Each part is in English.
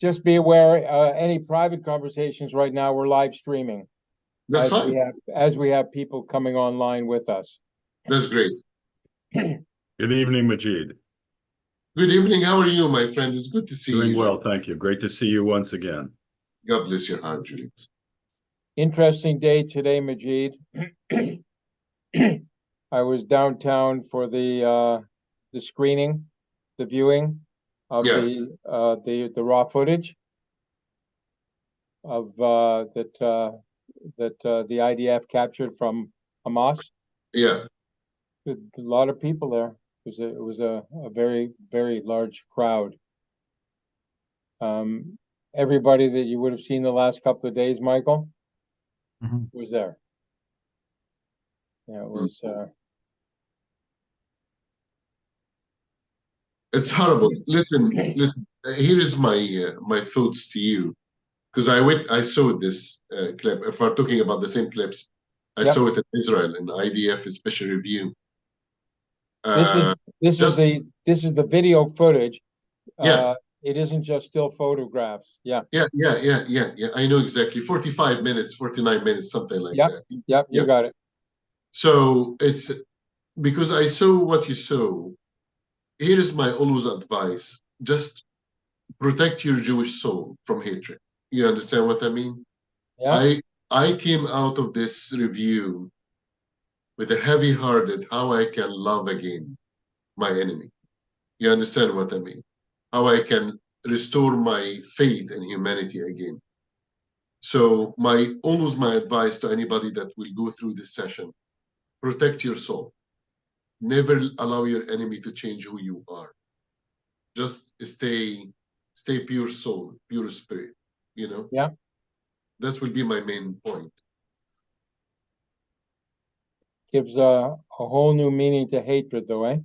just be aware, any private conversations right now, we're live streaming. That's fine. As we have people coming online with us. That's great. Good evening, Majed. Good evening. How are you, my friend? It's good to see you. Doing well, thank you. Great to see you once again. God bless your heart, Julius. Interesting day today, Majed. I was downtown for the screening, the viewing of the raw footage of that the IDF captured from Hamas. Yeah. A lot of people there. It was a very, very large crowd. Everybody that you would have seen the last couple of days, Michael, was there. Yeah, it was. It's horrible. Listen. Here is my thoughts to you, because I saw this clip. If we're talking about the same clips, I saw it in Israel in the IDF special review. This is the video footage. Yeah. It isn't just still photographs. Yeah. Yeah. I know exactly. 45 minutes, 49 minutes, something like that. Yep. You got it. So it's because I saw what you saw. Here is my always advice: just protect your Jewish soul from hatred. You understand what I mean? Yeah. I came out of this review with a heavy-hearted how I can love again my enemy. You understand what I mean? How I can restore my faith in humanity again. So always my advice to anybody that will go through this session: protect your soul. Never allow your enemy to change who you are. Just stay pure soul, pure spirit, you know? Yeah. This will be my main point. Gives a whole new meaning to hatred, though, eh?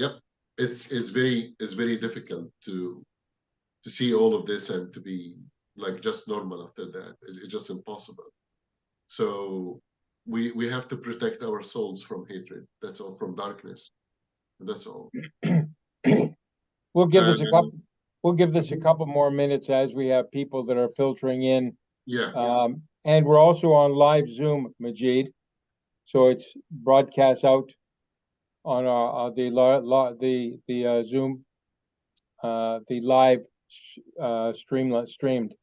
Yep. It's very difficult to see all of this and to be like just normal after that. It's just impossible. So we have to protect our souls from hatred. That's all, from darkness. That's all. We'll give this a couple more minutes as we have people that are filtering in. Yeah. And we're also on live Zoom, Majed. So it's broadcast out on the Zoom, the live streamed.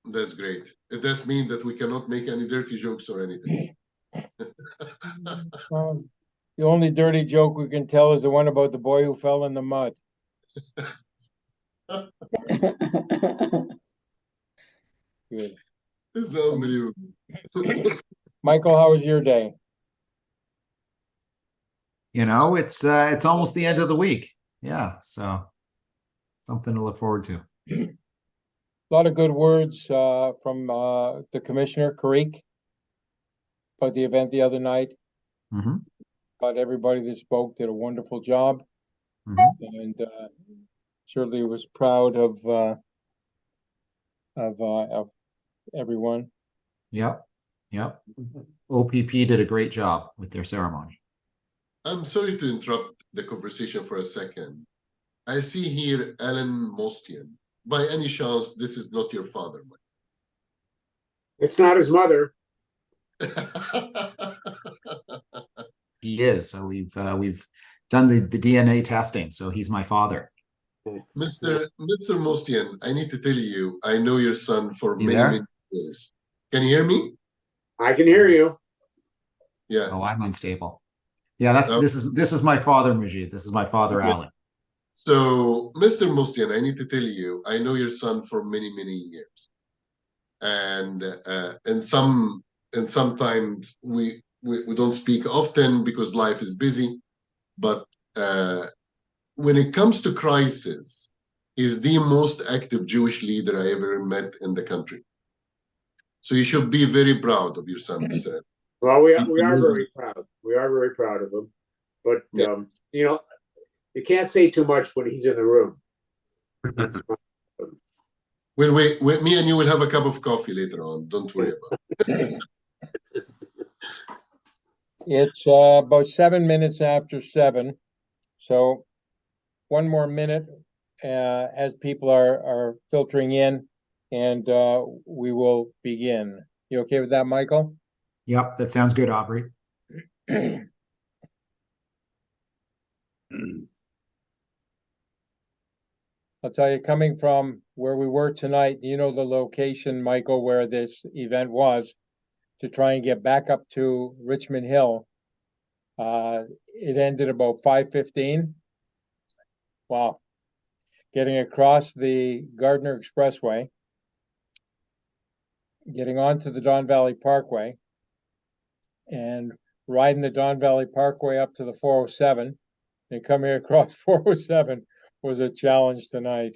That's great. It does mean that we cannot make any dirty jokes or anything. The only dirty joke we can tell is the one about the boy who fell in the mud. Good. It's unbelievable. Michael, how was your day? You know, it's almost the end of the week. Yeah, so something to look forward to. A lot of good words from the commissioner, Karik, about the event the other night. But everybody that spoke did a wonderful job, and certainly was proud of everyone. Yep. OPP did a great job with their ceremony. I'm sorry to interrupt the conversation for a second. I see here Alan Mostian. By any chance, this is not your father, Mike? It's not his mother. He is. So we've done the DNA testing. So he's my father. Mr. Mostian, I need to tell you, I know your son for many years. Can you hear me? I can hear you. Yeah. Oh, I'm unstable. Yeah, this is my father, Majed. This is my father, Alan. So, Mr. Mostian, I need to tell you, I know your son for many, many years, and sometimes we don't speak often because life is busy. But when it comes to crisis, he's the most active Jewish leader I ever met in the country. So you should be very proud of your son, Mr. Well, we are very proud. We are very proud of him. But you know, you can't say too much when he's in the room. Well, me and you will have a cup of coffee later on. Don't worry about it. It's about 7 minutes after 7. So one more minute as people are filtering in, and we will begin. You okay with that, Michael? Yep, that sounds good, Aubrey. I'll tell you, coming from where we were tonight, you know the location, Michael, where this event was, to try and get back up to Richmond Hill. It ended about 5:15. Wow. Getting across the Gardner Expressway, getting onto the Don Valley Parkway, and riding the Don Valley Parkway up to the 407, and coming across 407 was a challenge tonight.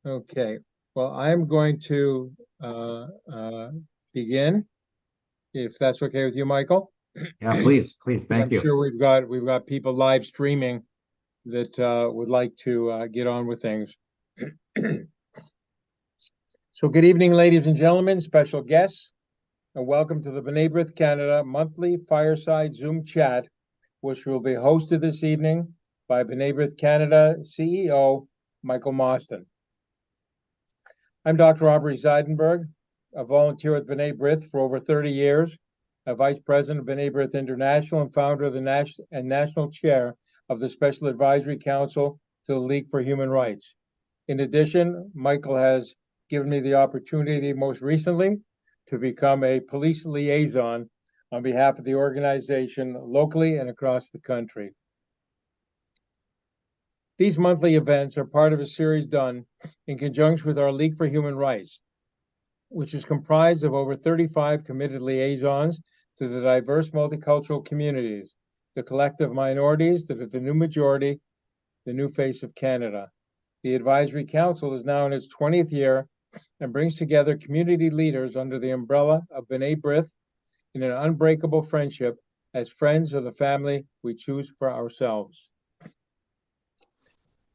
Okay, well, I'm going to begin, if that's okay with you, Michael. Yeah, please, thank I'm you. sure we've got people live streaming that would like to get on with things. So good evening, ladies and gentlemen, special guests, and welcome to the B'nai B'rith Canada monthly Fireside Zoom chat, which will be hosted this evening by B'nai B'rith Canada CEO, Michael Mostyn. I'm Dr. Aubrey Zeidenberg, a volunteer with B'nai B'rith for over 30 years, a vice president of B'nai B'rith International and founder of the national chair of the Special Advisory Council to the League for Human Rights. In addition, Michael has given me the opportunity most recently to become a police liaison on behalf of the organization locally and across the country. These monthly events are part of a series done in conjunction with our League for Human Rights, which is comprised of over 35 committed liaisons to the diverse multicultural communities, the collective minorities that are the new majority, the new face of Canada. The Advisory Council is now in its 20th year and brings together community leaders under the umbrella of B'nai B'rith in an unbreakable friendship as friends of the family we choose for ourselves.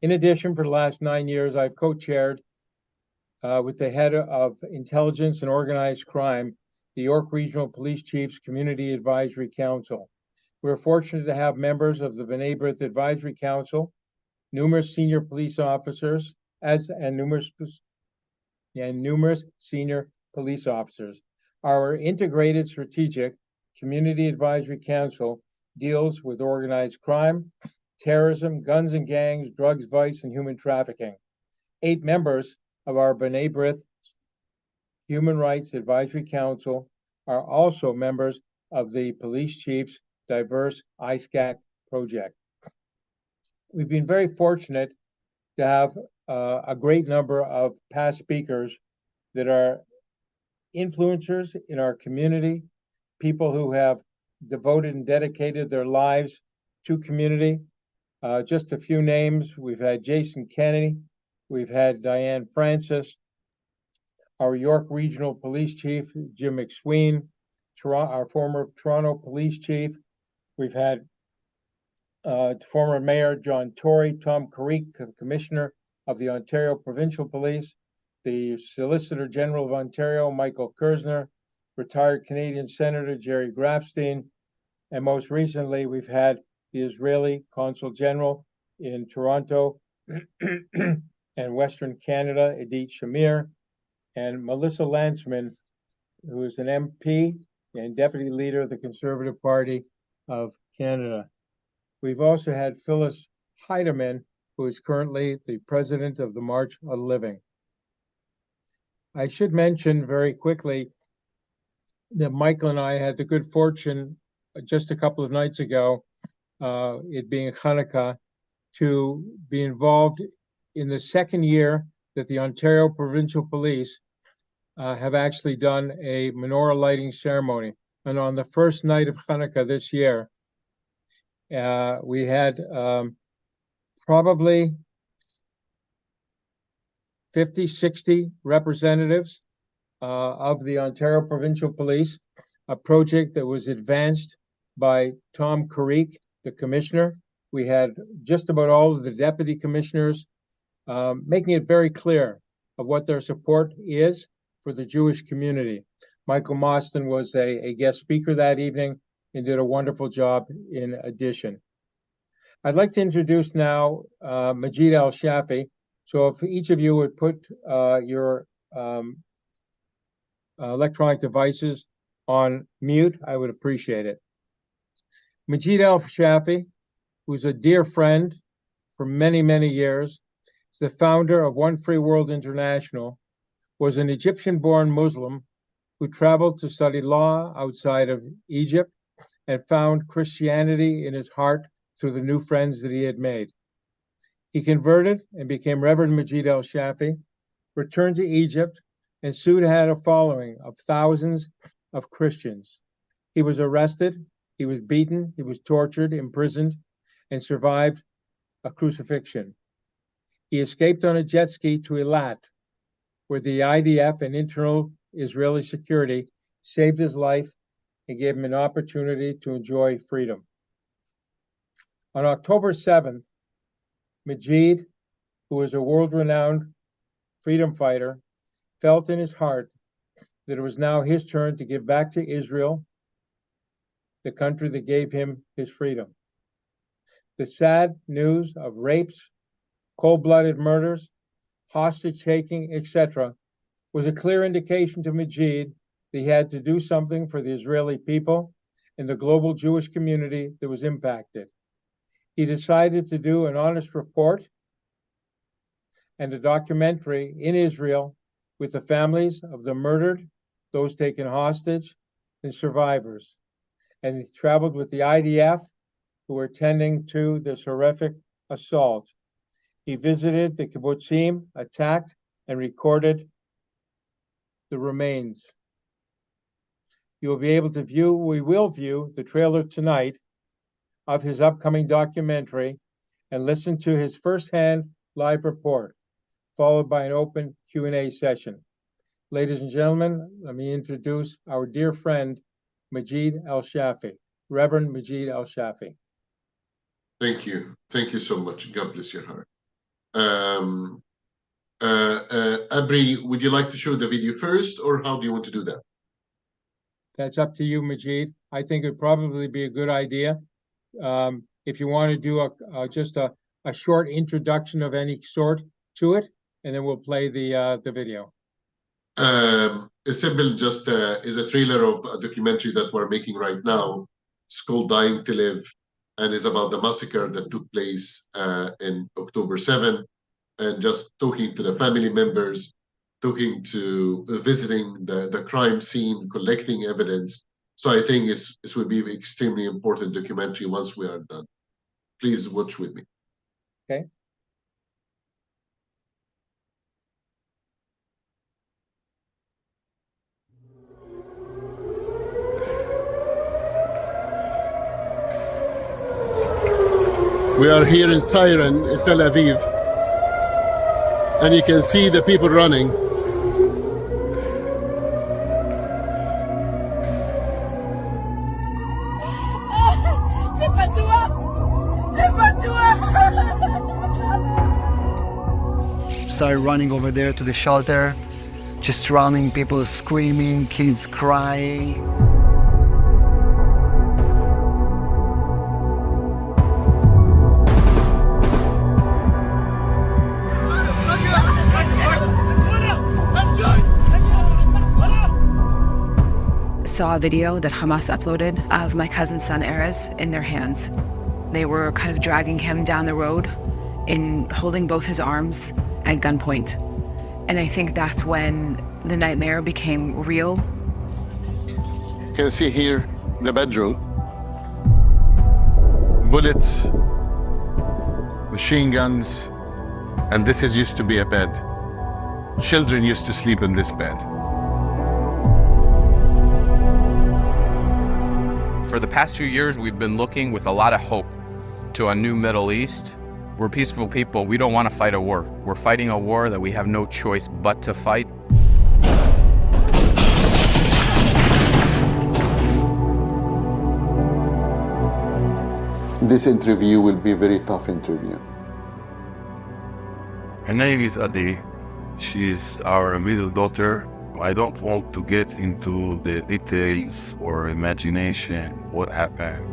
In addition, for the last 9 years, I've co-chaired with the head of intelligence and organized crime, the York Regional Police Chiefs Community Advisory Council. We're fortunate to have members of the B'nai B'rith Advisory Council, numerous senior police officers, and numerous senior police officers. Our integrated strategic Community Advisory Council deals with organized crime, terrorism, guns and gangs, drugs, vice, and human trafficking. 8 members of our B'nai B'rith Human Rights Advisory Council are also members of the Police Chiefs Diverse ISCAC project. We've been very fortunate to have a great number of past speakers that are influencers in our community, people who have devoted and dedicated their lives to community. Just a few names: we've had Jason Kennedy, we've had Diane Francis, our York Regional Police Chief, Jim McSween, our former Toronto Police Chief. We've had former Mayor John Tory, Tom Carrick, Commissioner of the Ontario Provincial Police, the Solicitor General of Ontario, Michael Kersner, retired Canadian Senator Jerry Grafstein, and most recently we've had the Israeli Consul General in Toronto and Western Canada, Edith Shamir, and Melissa Landsman, who is an MP and Deputy Leader of the Conservative Party of Canada. We've also had Phyllis Heidemann, who is currently the President of the March of Living. I should mention very quickly that Michael and I had the good fortune just a couple of nights ago, it being Hanukkah, to be involved in the second year that the Ontario Provincial Police have actually done a menorah lighting ceremony. And on the first night of Hanukkah this year, we had probably 50, 60 representatives of the Ontario Provincial Police, a project that was advanced by Tom Carrick, the commissioner. We had just about all of the deputy commissioners, making it very clear of what their support is for the Jewish community. Michael Mostyn was a guest speaker that evening and did a wonderful job in addition. I'd like to introduce now Majed El Shafie. So if each of you would put your electronic devices on mute, I would appreciate it. Majed El Shafie, who's a dear friend for many, many years, is the founder of One Free World International, was an Egyptian-born Muslim who traveled to study law outside of Egypt and found Christianity in his heart through the new friends that he had made. He converted and became Reverend Majed El Shafie, returned to Egypt, and soon had a following of thousands of Christians. He was arrested, he was beaten, he was tortured, imprisoned, and survived a crucifixion. He escaped on a jet ski to Eilat, where the IDF and internal Israeli security saved his life and gave him an opportunity to enjoy freedom. On October 7th, Majed, who was a world-renowned freedom fighter, felt in his heart that it was now his turn to give back to Israel, the country that gave him his freedom. The sad news of rapes, cold-blooded murders, hostage-taking, etc., was a clear indication to Majed that he had to do something for the Israeli people and the global Jewish community that was impacted. He decided to do an honest report and a documentary in Israel with the families of the murdered, those taken hostage, and survivors. And he traveled with the IDF, who were tending to this horrific assault. He visited the kibbutzim attacked and recorded the remains. You will be able to view, we will view the trailer tonight of his upcoming documentary and listen to his firsthand live report, followed by an open Q&A session. Ladies and gentlemen, let me introduce our dear friend, Majed El Shafie, Reverend Majed El Shafie. Thank you. Thank you so much. God bless your heart. Abri, would you like to show the video first, or how do you want to do that? That's up to you, Majed. I think it'd probably be a good idea. If you want to do just a short introduction of any sort to it, and then we'll play the video. Simple just is a trailer of a documentary that we're making right now. It's called Dying to Live, and is about the massacre that took place in October 7, and just talking to the family members, visiting the crime scene, collecting evidence. So I think this will be an extremely important documentary once we are done. Please watch with me. Okay. We are here in Siren, in Tel Aviv, and you can see the people running. Started running over there to the shelter, just running, people screaming, kids crying. Saw a video that Hamas uploaded of my cousin's son Erez in their hands. They were kind of dragging him down the road in holding both his arms at gunpoint. And I think that's when the nightmare became real. You can see here the bedroom. Bullets, machine guns, and this used to be a bed. Children used to sleep in this bed. For the past few years, we've been looking with a lot of hope to a new Middle East. We're peaceful people. We don't want to fight a war. We're fighting a war that we have no choice but to fight. This interview will be a very tough interview. Her name is Adi. She is our middle daughter. I don't want to get into the details or imagination what happened.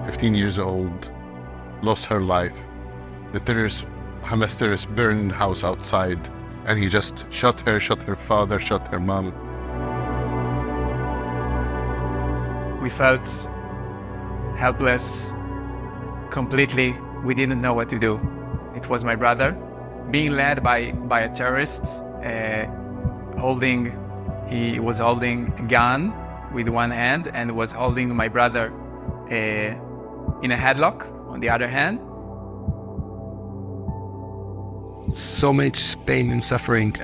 15 years old, lost her life. The Hamas terrorists burned the house outside, and he just shot her father, shot her mom. We felt helpless completely. We didn't know what to do. It was my brother being led by a terrorist, he was holding a gun with one hand and was holding my brother in a headlock on the other hand. So much pain and suffering.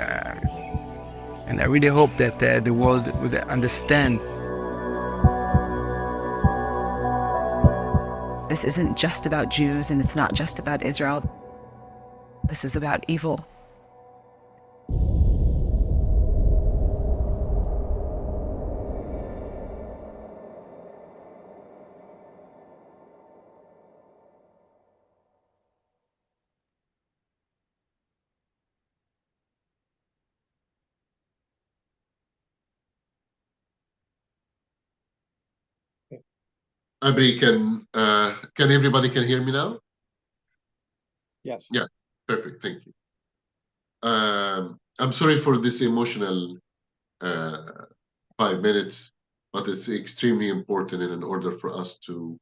And I really hope that the world would understand. This isn't just about Jews, and it's not just about Israel. This is about evil. Abri, can everybody can hear me now? Yes. Yeah, perfect. Thank you. I'm sorry for this emotional 5 minutes, but it's extremely important in order for us to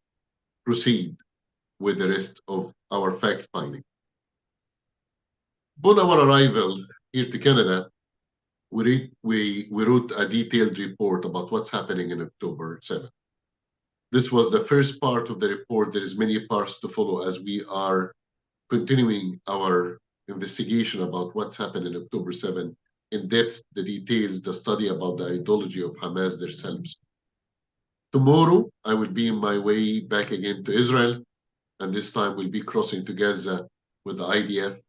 proceed with the rest of our fact-finding. Upon our arrival here to Canada, we wrote a detailed report about what's happening in October 7th. This was the first part of the report. There is many parts to follow as we are continuing our investigation about what's happened in October 7th, in depth, the details, the study about the ideology of Hamas themselves. Tomorrow, I will be on my way back again to Israel, and this time we'll be crossing to Gaza with the IDF.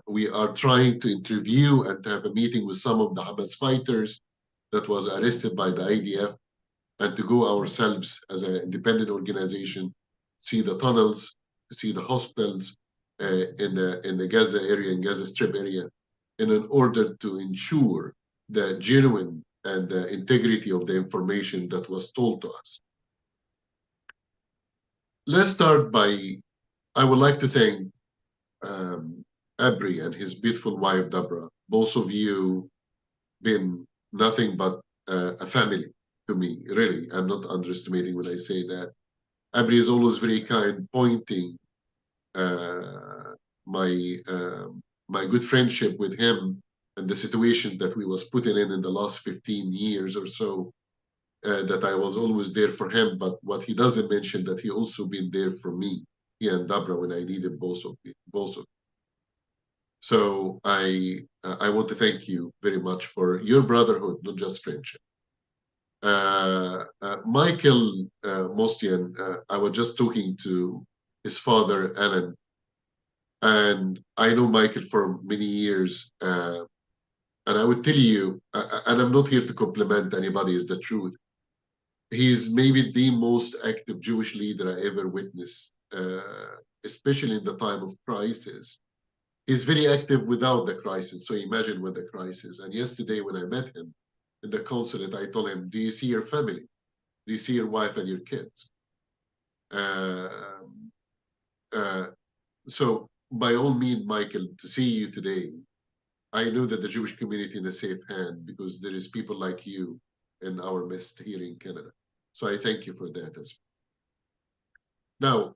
We are trying to interview and to have a meeting with some of the Hamas fighters that was arrested by the IDF, and to go ourselves as an independent organization, see the tunnels, see the hospitals in the Gaza area, in Gaza Strip area, in order to ensure the genuine and the integrity of the information that was told to us. Let's start by, I would like to thank Abri and his beautiful wife, Deborah. Both of you been nothing but a family to me, really. I'm not underestimating when I say that. Abri is always very kind, pointing my good friendship with him and the situation that we was putting in the last 15 years or so, that I was always there for him. But what he doesn't mention, that he also been there for me, he and Deborah, when I needed both of them. So I want to thank you very much for your brotherhood, not just friendship. Michael Mostian, I was just talking to his father, Alan, and I know Michael for many years, and I would tell you, and I'm not here to compliment anybody, is the truth. He's maybe the most active Jewish leader I ever witnessed, especially in the time of crisis. He's very active without the crisis, so imagine with the crisis. And yesterday when I met him in the consulate, I told him, do you see your family? Do you see your wife and your kids? So by all means, Michael, to see you today, I know that the Jewish community in a safe hand, because there is people like you in our midst here in Canada. So I thank you for that as well. Now,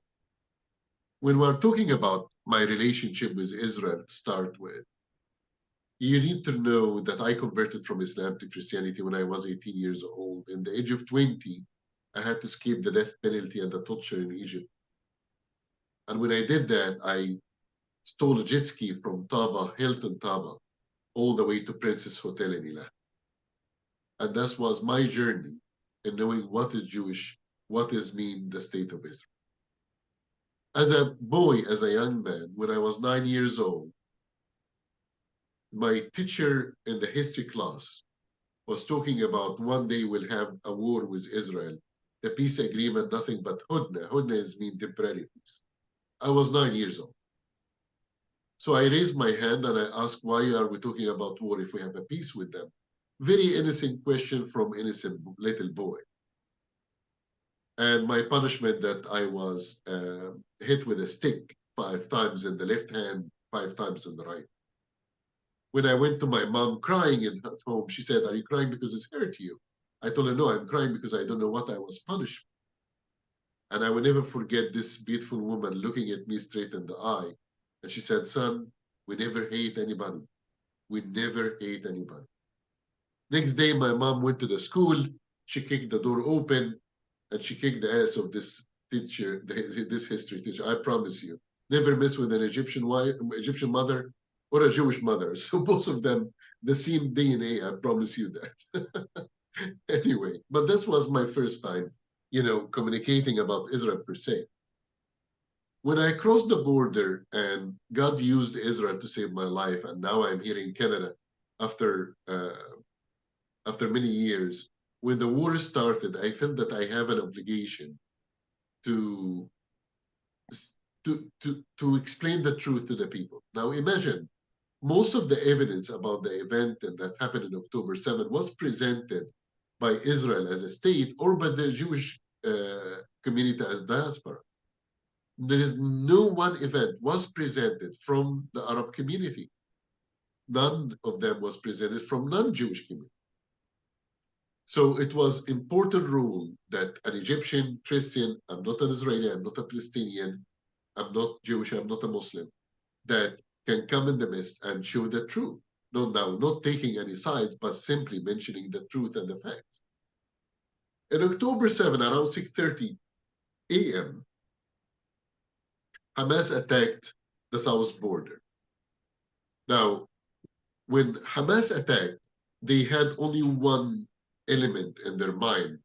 when we're talking about my relationship with Israel to start with, you need to know that I converted from Islam to Christianity when I was 18 years old. In the age of 20, I had to escape the death penalty and the torture in Egypt. And when I did that, I stole a jet ski from Taba, Hilton Taba, all the way to Princess Hotel in Eilat. And that was my journey in knowing what is Jewish, what is mean the state of Israel. As a boy, as a young man, when I was 9 years old, my teacher in the history class was talking about one day we'll have a war with Israel, the peace agreement, nothing but hudna. Hudna is mean temporary peace. I was 9 years old. So I raised my hand and I asked, why are we talking about war if we have a peace with them? Very innocent question from innocent little boy. and my punishment that I was hit with a stick 5 times in the left hand, 5 times in the right. When I went to my mom crying at home, she said, "Are you crying because it's hurt you?" I told her, "No, I'm crying because I don't know what I was punished." And I will never forget this beautiful woman looking at me straight in the eye. And she said, "Son, we never hate anybody. We never hate anybody." Next day, my mom went to the school. She kicked the door open and she kicked the ass of this teacher, this history teacher. I promise you, never mess with an Egyptian wife, Egyptian mother or a Jewish mother. So both of them, the same DNA, I promise you that. Anyway, but this was my first time, communicating about Israel per se. When I crossed the border and God used Israel to save my life, and now I'm here in Canada after many years, when the war started, I felt that I have an obligation to explain the truth to the people. Now imagine, most of the evidence about the event that happened in October 7 was presented by Israel as a state or by the Jewish community as diaspora. There is no one event was presented from the Arab community. None of them was presented from non-Jewish community. So it was important rule that an Egyptian, Christian, I'm not an Israeli, I'm not a Palestinian, I'm not Jewish, I'm not a Muslim, that can come in the midst and show the truth. No, now, not taking any sides, but simply mentioning the truth and the facts. In October 7, around 6:30 a.m., Hamas attacked the south border. Now, when Hamas attacked, they had only one element in their mind,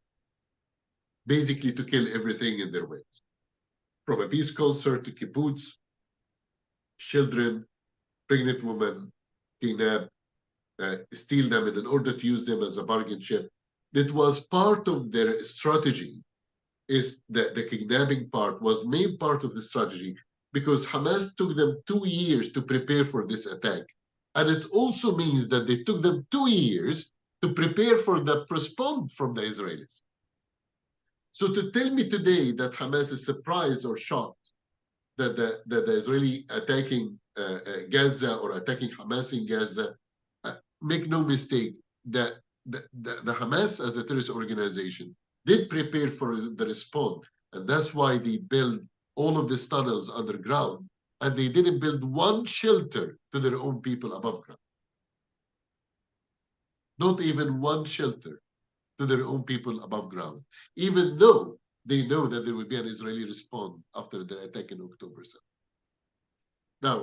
basically to kill everything in their ways. From a peace concert to kibbutz, children, pregnant women, kidnap, steal them in order to use them as a bargain chip. That was part of their strategy. Is that the kidnapping part was main part of the strategy, because Hamas took them 2 years to prepare for this attack. And it also means that they took them 2 years to prepare for the response from the Israelis. So to tell me today that Hamas is surprised or shocked that the Israeli attacking Gaza or attacking Hamas in Gaza, make no mistake that the Hamas as a terrorist organization did prepare for the response. And that's why they built all of these tunnels underground, and they didn't build one shelter to their own people above ground. Not even one shelter to their own people above ground, even though they know that there will be an Israeli response after their attack in October 7. Now,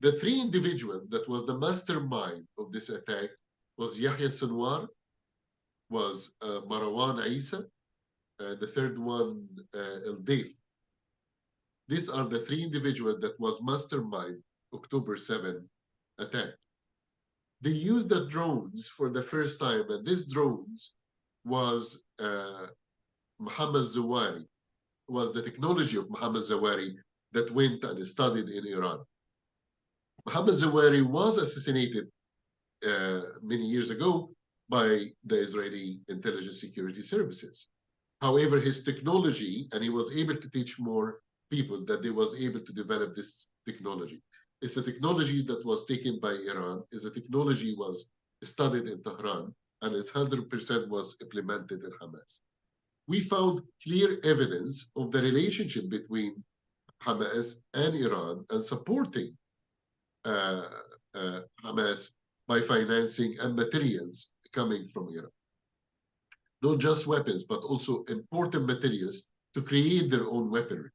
the 3 individuals that was the mastermind of this attack was Yahya Sinwar, was Marwan Isa, the third one, El Deif. These are the 3 individuals that was mastermind October 7 attack. They used the drones for the first time, and these drones was Mohammed Zawari, was the technology of Mohammed Zawari that went and studied in Iran. Mohammed Zawari was assassinated many years ago by the Israeli intelligence security services. However, his technology, and he was able to teach more people that they was able to develop this technology. It's a technology that was taken by Iran. It's a technology was studied in Tehran, and it's 100% was implemented in Hamas. We found clear evidence of the relationship between Hamas and Iran and supporting Hamas by financing and materials coming from Iran. Not just weapons, but also important materials to create their own weaponry.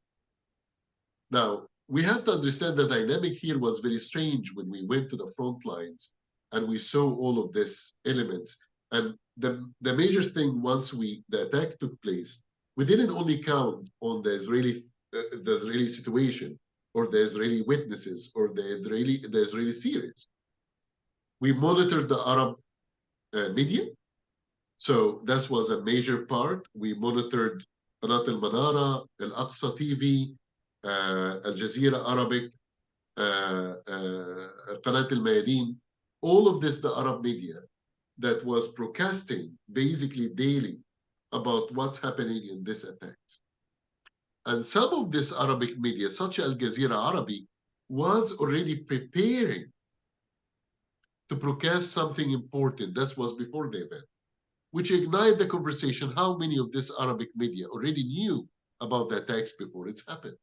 Now, we have to understand the dynamic here was very strange when we went to the front lines and we saw all of these elements. And the major thing, once the attack took place, we didn't only count on the Israeli situation or the Israeli witnesses or the Israeli series. We monitored the Arab media. So that was a major part. We monitored Qanat al-Manara, Al-Aqsa TV, Al Jazeera Arabic, Qanat al-Mayadeen, all of this, the Arab media that was broadcasting basically daily about what's happening in this attack. And some of this Arabic media, such Al Jazeera Arabi, was already preparing to broadcast something important. That was before the event, which ignited the conversation. How many of this Arabic media already knew about the attacks before it's happened?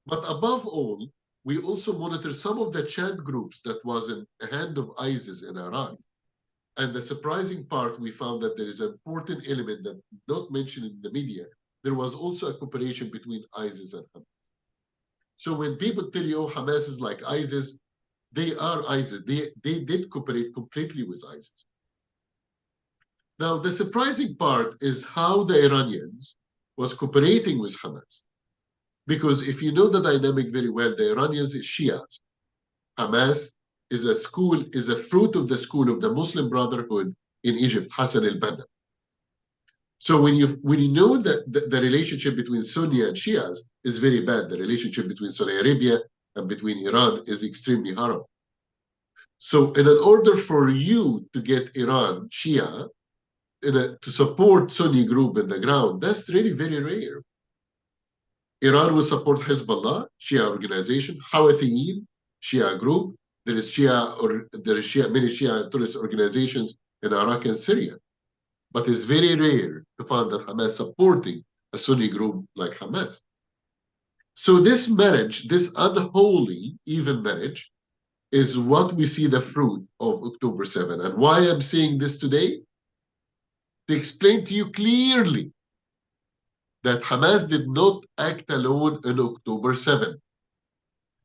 But above all, we also monitor some of the chat groups that was in the hand of ISIS in Iraq. And the surprising part, we found that there is an important element that not mentioned in the media. There was also a cooperation between ISIS and Hamas. So when people tell you, oh, Hamas is like ISIS, they are ISIS. They did cooperate completely with ISIS. Now, the surprising part is how the Iranians was cooperating with Hamas. Because if you know the dynamic very well, the Iranians is Shias. Hamas is a fruit of the school of the Muslim Brotherhood in Egypt, Hassan al-Banna. So when you know that the relationship between Sunni and Shias is very bad, the relationship between Saudi Arabia and between Iran is extremely horrible. So in order for you to get Iran, Shia, to support Sunni group in the ground, that's really very rare. Iran will support Hezbollah, Shia organization, Houthis, Shia group. There is many Shia terrorist organizations in Iraq and Syria. But it's very rare to find that Hamas supporting a Sunni group like Hamas. So this marriage, this unholy, even marriage, is what we see the fruit of October 7. And why I'm saying this today? To explain to you clearly that Hamas did not act alone on October 7.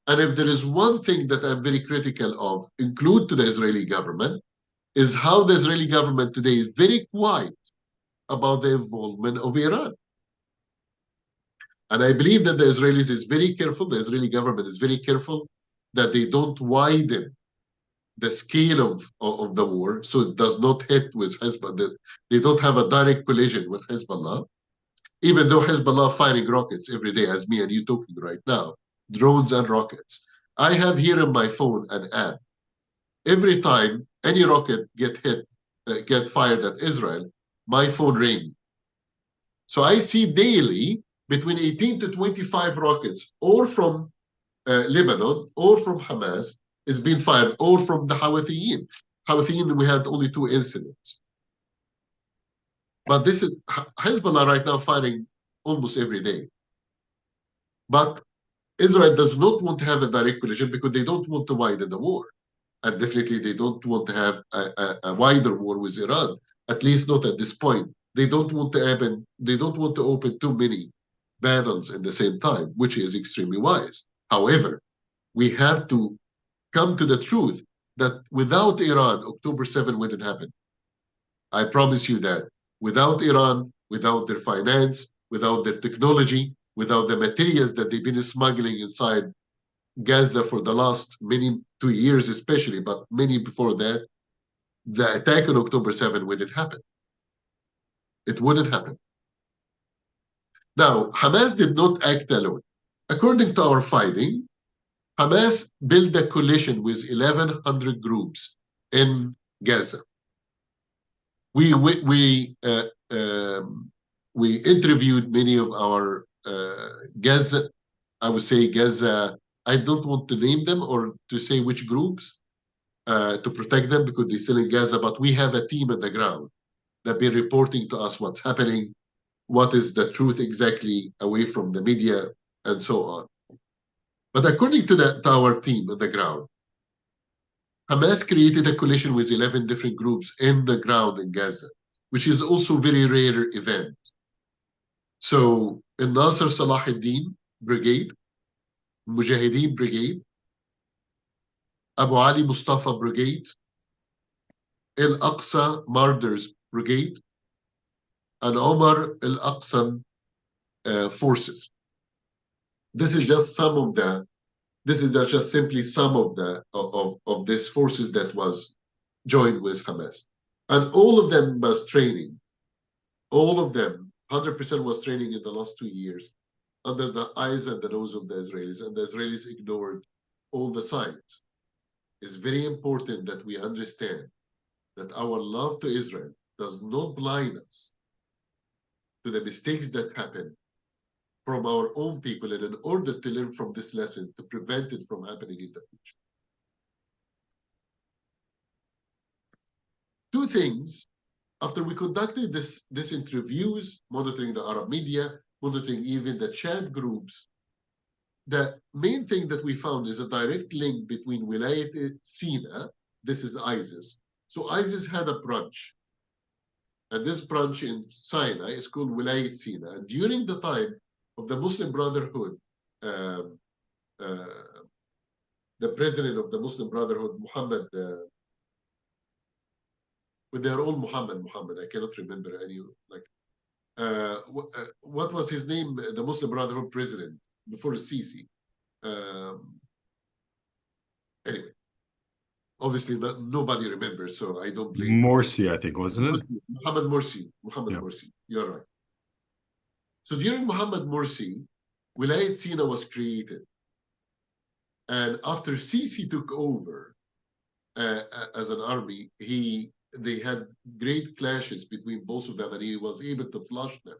And if there is one thing that I'm very critical of, include to the Israeli government, is how the Israeli government today is very quiet about the involvement of Iran. And I believe that the Israelis is very careful, the Israeli government is very careful that they don't widen the scale of the war, so it does not hit with Hezbollah. They don't have a direct collision with Hezbollah, even though Hezbollah firing rockets every day, as me and you talking right now, drones and rockets. I have here on my phone an app. Every time any rocket get fired at Israel, my phone rings. So I see daily between 18 to 25 rockets, or from Lebanon, or from Hamas, is being fired, or from the Houthis. Houthis, we had only 2 incidents. But this is Hezbollah right now firing almost every day. But Israel does not want to have a direct collision because they don't want to widen the war. And definitely they don't want to have a wider war with Iran, at least not at this point. They don't want to open too many battles at the same time, which is extremely wise. However, we have to come to the truth that without Iran, October 7 wouldn't happen. I promise you that. Without Iran, without their finance, without their technology, without the materials that they've been smuggling inside Gaza for the last 2 years especially, but many before that, the attack on October 7 wouldn't happen. It wouldn't happen. Now, Hamas did not act alone. According to our finding, Hamas built a coalition with 1,100 groups in Gaza. We interviewed many of our Gaza, I would say Gaza, I don't want to name them or to say which groups to protect them because they're still in Gaza, but we have a team on the ground that been reporting to us what's happening, what is the truth exactly away from the media, and so on. But according to our team on the ground, Hamas created a coalition with 11 different groups in the ground in Gaza, which is also a very rare event. So, in Nasser Salahuddin Brigade, Mujahideen Brigade, Abu Ali Mustafa Brigade, El Aqsa Martyrs Brigade, and Omar El Aqsa forces. This is just some of the. This is just simply some of the of these forces that was joined with Hamas, and all of them was training. All of them, 100% was training in the last 2 years, under the eyes and the nose of the Israelis, and the Israelis ignored all the signs. It's very important that we understand that our love to Israel does not blind us to the mistakes that happen from our own people, and in order to learn from this lesson to prevent it from happening in the future. Two things, after we conducted this interviews, monitoring the Arab media, monitoring even the chat groups, the main thing that we found is a direct link between Wilayat Sina, this is ISIS. So ISIS had a branch, and this branch in Sinai is called Wilayat Sina. And during the time of the Muslim Brotherhood, the president of the Muslim Brotherhood, Muhammad, with their own Muhammad, I cannot remember any, like, what was his name, the Muslim Brotherhood president before Sisi? Anyway, obviously nobody remembers, so I don't blame Morsi, I think, wasn't it? Muhammad Morsi. Morsi, you're right. So during Muhammad Morsi, Wilayat Sina was created. And after Sisi took over as an army, they had great clashes between both of them, and he was able to flush them.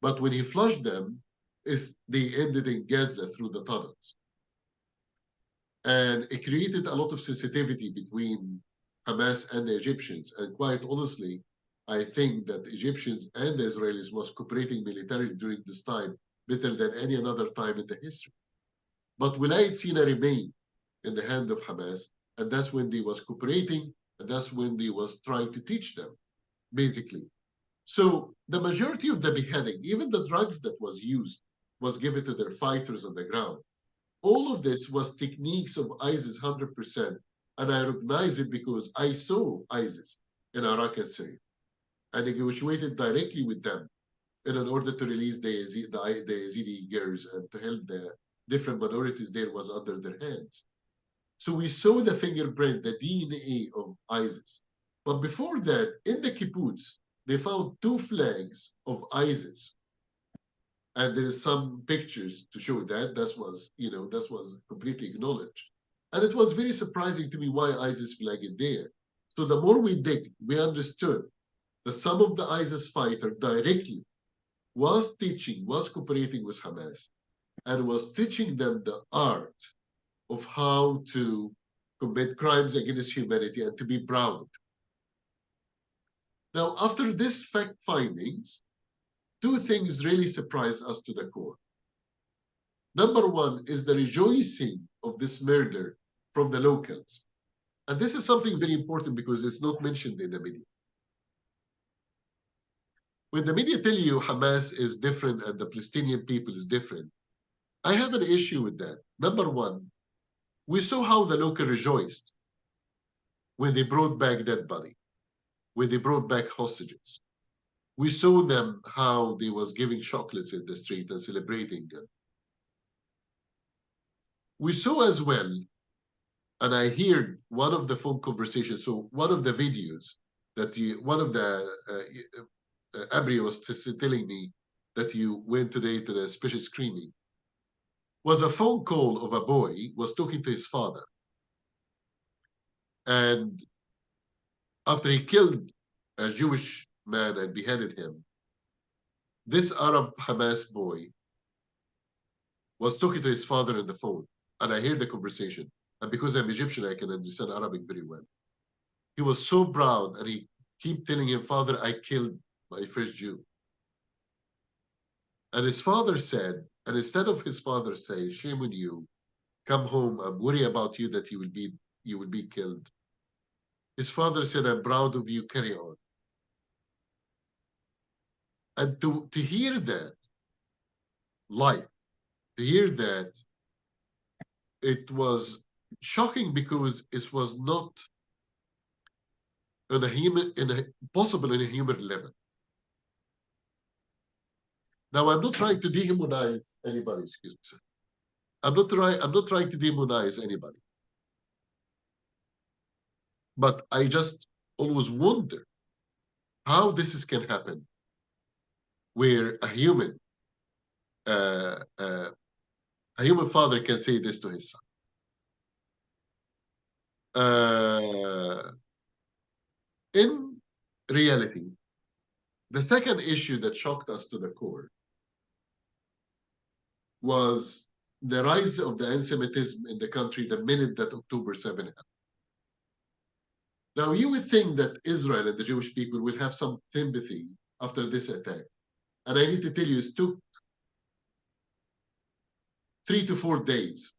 But when he flushed them, they ended in Gaza through the tunnels. And it created a lot of sensitivity between Hamas and the Egyptians. And quite honestly, I think that Egyptians and the Israelis was cooperating militarily during this time better than any other time in the history. But Wilayat Sina remained in the hand of Hamas, and that's when they was cooperating, and that's when they was trying to teach them, basically. So the majority of the beheading, even the drugs that was used, was given to their fighters on the ground. All of this was techniques of ISIS 100%, and I recognize it because I saw ISIS in Iraq and Syria. I negotiated directly with them in order to release the Yazidi girls and to help the different minorities there was under their hands. So we saw the fingerprint, the DNA of ISIS. But before that, in the kibbutz, they found 2 flags of ISIS. And there is some pictures to show that. That was completely acknowledged. And it was very surprising to me why ISIS flag is there. So the more we dig, we understood that some of the ISIS fighter directly was cooperating with Hamas, and was teaching them the art of how to commit crimes against humanity and to be proud. Now, after this fact findings, 2 things really surprised us to the core. Number one is the rejoicing of this murder from the locals. And this is something very important because it's not mentioned in the media. When the media tell you Hamas is different and the Palestinian people is different, I have an issue with that. Number one, we saw how the local rejoiced when they brought back dead body, when they brought back hostages. We saw them how they was giving chocolates in the street and celebrating them. We saw as well, and I heard one of the phone conversations, so one of the videos that one of the Abri was telling me that you went today to the special screening, was a phone call of a boy was talking to his father. And after he killed a Jewish man and beheaded him, this Arab Hamas boy was talking to his father on the phone. And I heard the conversation. And because I'm Egyptian, I can understand Arabic very well. He was so proud, and he kept telling him, "Father, I killed my first Jew." And his father said, and instead of his father saying, "Shame on you, come home, I'm worried about you that you will be killed," his father said, "I'm proud of you, carry on." And to hear that life, to hear that, it was shocking because it was not possible in a human level. Now, I'm not trying to dehumanize anybody, excuse me, sir. I'm not trying to demonize anybody. But I just always wonder how this can happen, where a human father can say this to his son. In reality, The second issue that shocked us to the core was the rise of the anti-Semitism in the country the minute that October 7 happened. Now, you would think that Israel and the Jewish people will have some sympathy after this attack. And I need to tell you, it took 3 to 4 days.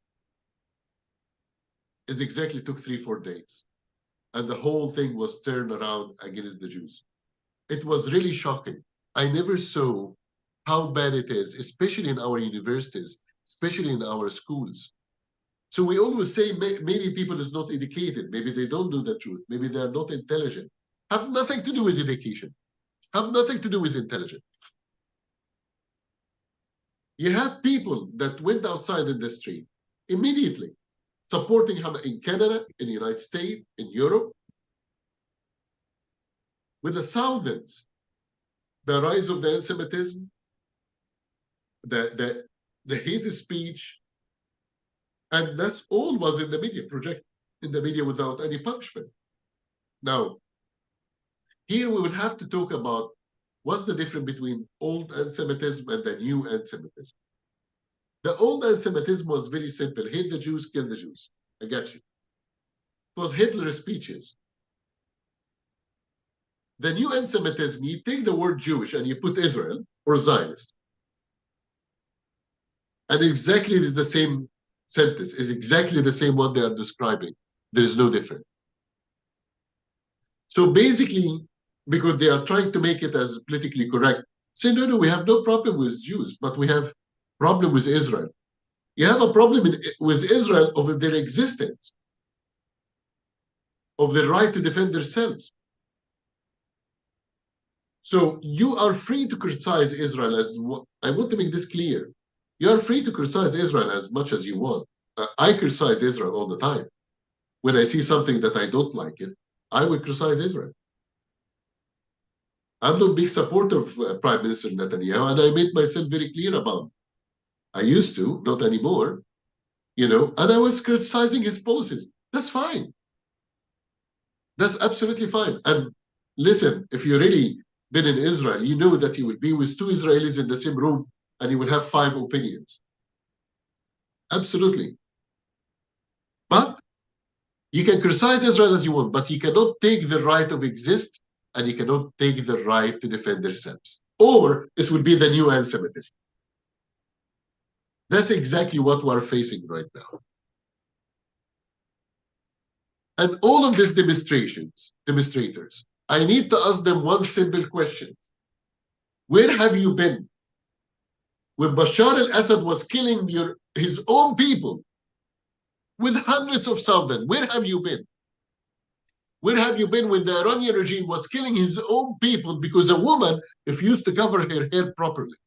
It exactly took 3-4 days. And the whole thing was turned around against the Jews. It was really shocking. I never saw how bad it is, especially in our universities, especially in our schools. So we always say maybe people is not educated, maybe they don't know the truth, maybe they are not intelligent. Have nothing to do with education, have nothing to do with intelligence. You have people that went outside in the street immediately, supporting him in Canada, in the United States, in Europe, with the thousands. The rise of the anti-Semitism, the hate speech, and that's all was in the media, projected in the media without any punishment. Now, here we will have to talk about what's the difference between old anti-Semitism and the new anti-Semitism. The old anti-Semitism was very simple: hate the Jews, kill the Jews. I got you. It was Hitler's speeches. The new anti-Semitism, you take the word Jewish and you put Israel or Zionist. And exactly it is the same sentence, is exactly the same what they are describing. There is no difference. So basically, because they are trying to make it as politically correct, say, no, we have no problem with Jews, but we have problem with Israel. You have a problem with Israel of their existence, of their right to defend themselves. So you are free to criticize Israel as I want to make this clear. You are free to criticize Israel as much as you want. I criticize Israel all the time. When I see something that I don't like it, I will criticize Israel. I'm not a big supporter of Prime Minister Netanyahu, and I made myself very clear about it. I used to, not anymore, and I was criticizing his policies. That's fine. That's absolutely fine. And listen, if you really been in Israel, you know that you will be with 2 Israelis in the same room and you will have 5 opinions. Absolutely. But you can criticize Israel as you want, but you cannot take the right of exist, and you cannot take the right to defend themselves. Or this will be the new anti-Semitism. That's exactly what we're facing right now. And all of these demonstrators, I need to ask them one simple question. Where have you been when Bashar al-Assad was killing his own people with hundreds of thousands? Where have you been? Where have you been when the Iranian regime was killing his own people because a woman refused to cover her hair properly?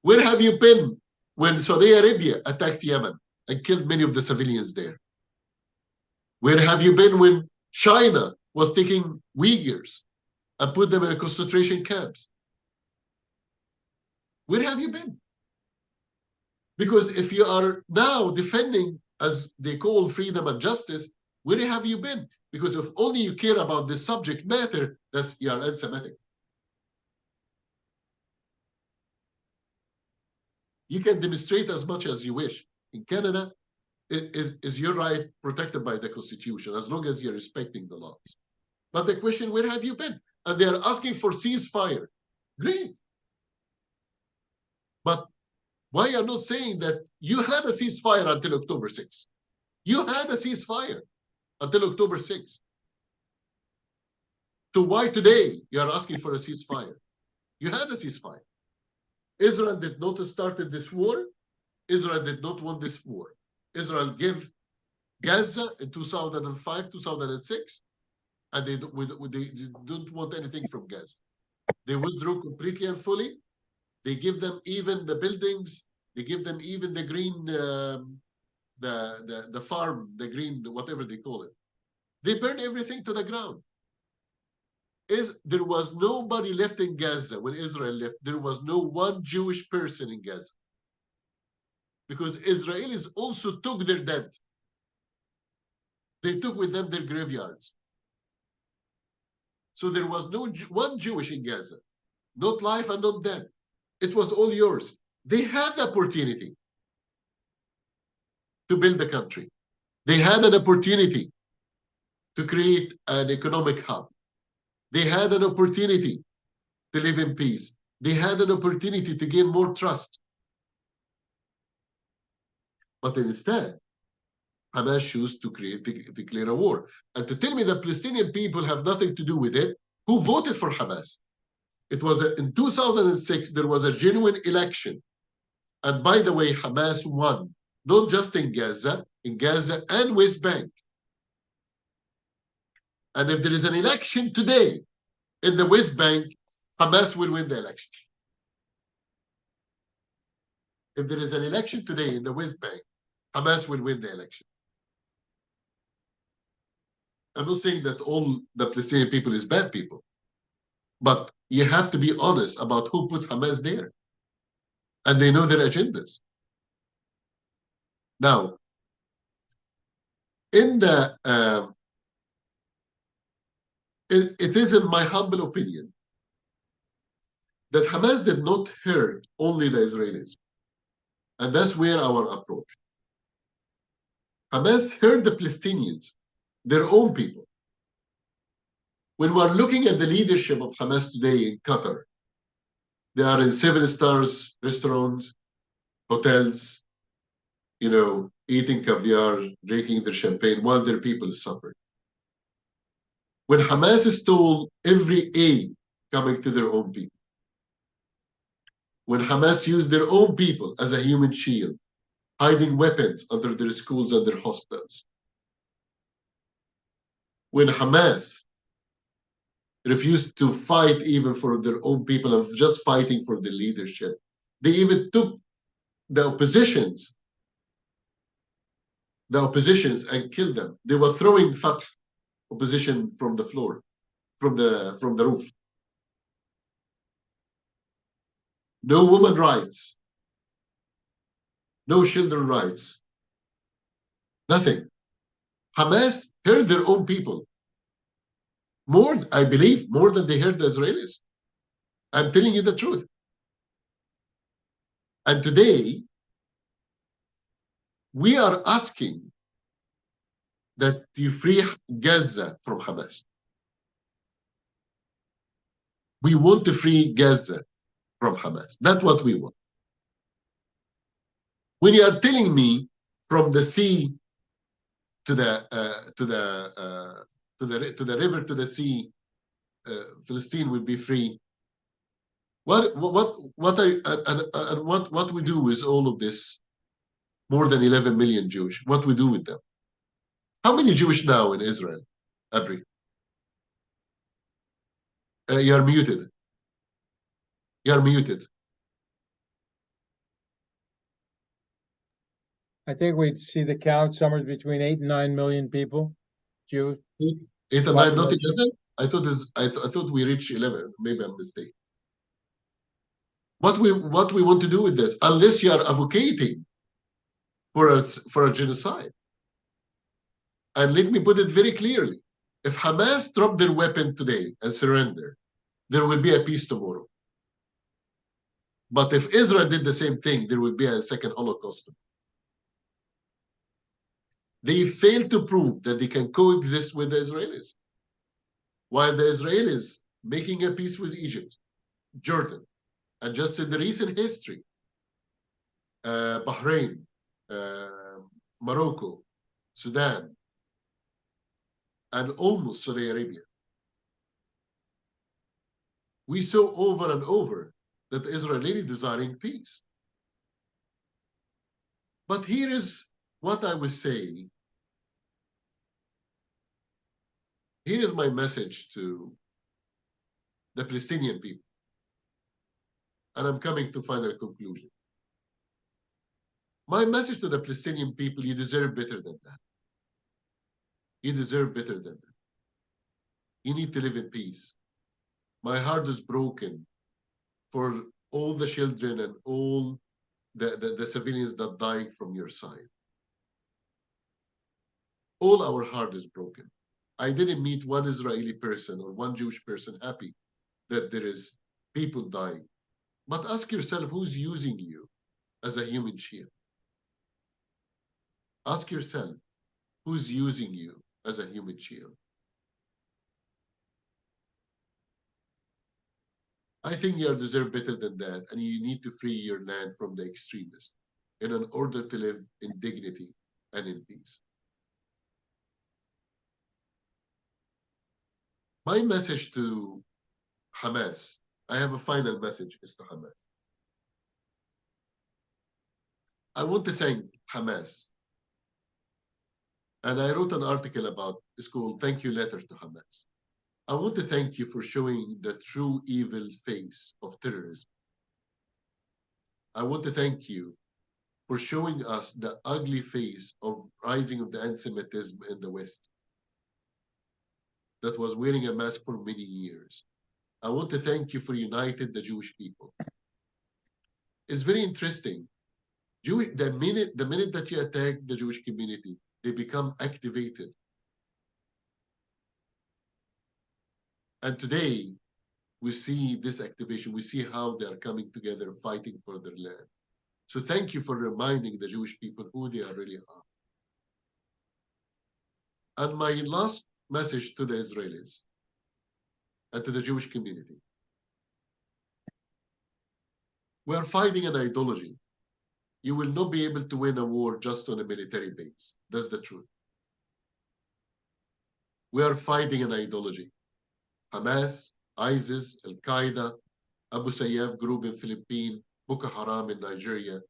Where have you been when Saudi Arabia attacked Yemen and killed many of the civilians there? Where have you been when China was taking Uyghurs and put them in concentration camps? Where have you been? Because if you are now defending, as they call, freedom and justice, where have you been? Because if only you care about the subject matter, you are anti-Semitic. You can demonstrate as much as you wish. In Canada, is your right protected by the Constitution, as long as you're respecting the laws. But the question, where have you been? And they are asking for ceasefire. Great. But why are you not saying that you had a ceasefire until October 6th? You had a ceasefire until October 6th. So why today you are asking for a ceasefire? You had a ceasefire. Israel did not start this war. Israel did not want this war. Israel gave Gaza in 2005, 2006, and they don't want anything from Gaza. They withdrew completely and fully. They give them even the buildings. They give them even the green, the farm, the green, whatever they call it. They burn everything to the ground. There was nobody left in Gaza when Israel left. There was no one Jewish person in Gaza. Because Israelis also took their dead. They took with them their graveyards. So there was no one Jewish in Gaza, not life and not death. It was all yours. They had the opportunity to build the country. They had an opportunity to create an economic hub. They had an opportunity to live in peace. They had an opportunity to gain more trust. But instead, Hamas chose to declare a war. And to tell me the Palestinian people have nothing to do with it, who voted for Hamas? It was in 2006, there was a genuine election. And by the way, Hamas won, not just in Gaza and West Bank. And if there is an election today in the West Bank, Hamas will win the election. If there is an election today in the West Bank, Hamas will win the election. I'm not saying that all the Palestinian people is bad people, but you have to be honest about who put Hamas there. And they know their agendas. Now, in the it is in my humble opinion that Hamas did not hurt only the Israelis. And that's where our approach. Hamas hurt the Palestinians, their own people. When we're looking at the leadership of Hamas today in Qatar, they are in 7-star restaurants, hotels, you know, eating caviar, drinking their champagne while their people suffer. When Hamas stole every aid coming to their own people, when Hamas used their own people as a human shield, hiding weapons under their schools and their hospitals, when Hamas refused to fight even for their own people of just fighting for the leadership, they even took the oppositions and killed them. They were throwing Fatah opposition from the floor, from the roof. No women rights, no children rights, nothing. Hamas hurt their own people more, I believe, more than they hurt the Israelis. I'm telling you the truth. And today, we are asking that you free Gaza from Hamas. We want to free Gaza from Hamas. That's what we want. When you are telling me from the sea to the river to the sea, Palestine will be free. What we do with all of this? More than 11 million Jewish. What we do with them? How many Jewish now in Israel? Abri, you are muted. You are muted. I think we'd see the count somewhere between 8 and 9 million people, Jews. 8 and 9, not 11. I thought we reached 11. Maybe I'm mistaken. What we want to do with this, unless you are advocating for a genocide. And let me put it very clearly: if Hamas drop their weapon today and surrender, there will be a peace tomorrow. But if Israel did the same thing, there will be a second Holocaust. They failed to prove that they can coexist with the Israelis. While the Israelis making a peace with Egypt, Jordan, and just in the recent history, Bahrain, Morocco, Sudan, and almost Saudi Arabia. We saw over and over that the Israeli desiring peace. But here is what I was saying. Here is my message to the Palestinian people. And I'm coming to final conclusion. My message to the Palestinian people: you deserve better than that. You deserve better than that. You need to live in peace. My heart is broken for all the children and all the civilians that dying from your side. All our heart is broken. I didn't meet one Israeli person or one Jewish person happy that there is people dying. But ask yourself, who's using you as a human shield? Ask yourself, who's using you as a human shield? I think you deserve better than that, and you need to free your land from the extremists in order to live in dignity and in peace. My message to Hamas, I have a final message, is to Hamas. I want to thank Hamas. And I wrote an article about, it's called Thank You Letter to Hamas. I want to thank you for showing the true evil face of terrorism. I want to thank you for showing us the ugly face of rising of the anti-Semitism in the West that was wearing a mask for many years. I want to thank you for uniting the Jewish people. It's very interesting. The minute that you attack the Jewish community, they become activated. And today, we see this activation. We see how they are coming together, fighting for their land. So thank you for reminding the Jewish people who they really are. And my last message to the Israelis and to the Jewish community. We are fighting an ideology. You will not be able to win a war just on a military base. That's the truth. We are fighting an ideology. Hamas, ISIS, Al-Qaeda, Abu Sayyaf group in Philippines, Boko Haram in Nigeria,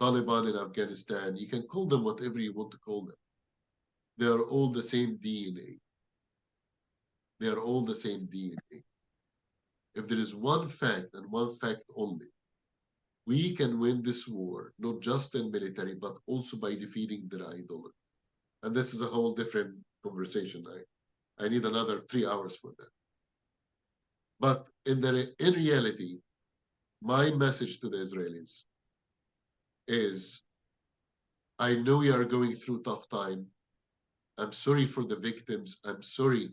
Taliban in Afghanistan. You can call them whatever you want to call them. They are all the same DNA. They are all the same DNA. If there is one fact and one fact only, we can win this war, not just in military, but also by defeating their idolatry. And this is a whole different conversation. I need another 3 hours for that. But in reality, my message to the Israelis is, I know you are going through tough time. I'm sorry for the victims. I'm sorry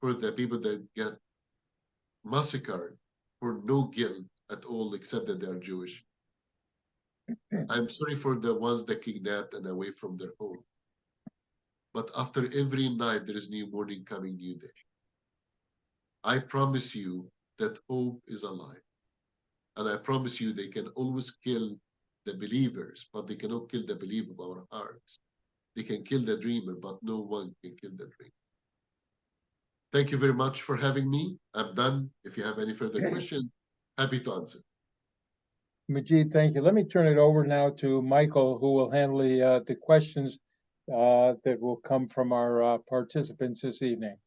for the people that get massacred for no guilt at all, except that they are Jewish. I'm sorry for the ones that kidnapped and away from their home. But after every night, there is new morning coming, new day. I promise you that hope is alive. And I promise you they can always kill the believers, but they cannot kill the belief of our hearts. They can kill the dreamer, but no one can kill the dream. Thank you very much for having me. I'm done. If you have any further questions, happy to answer. Majed, thank you. Let me turn it over now to Michael, who will handle the questions that will come from our participants this evening.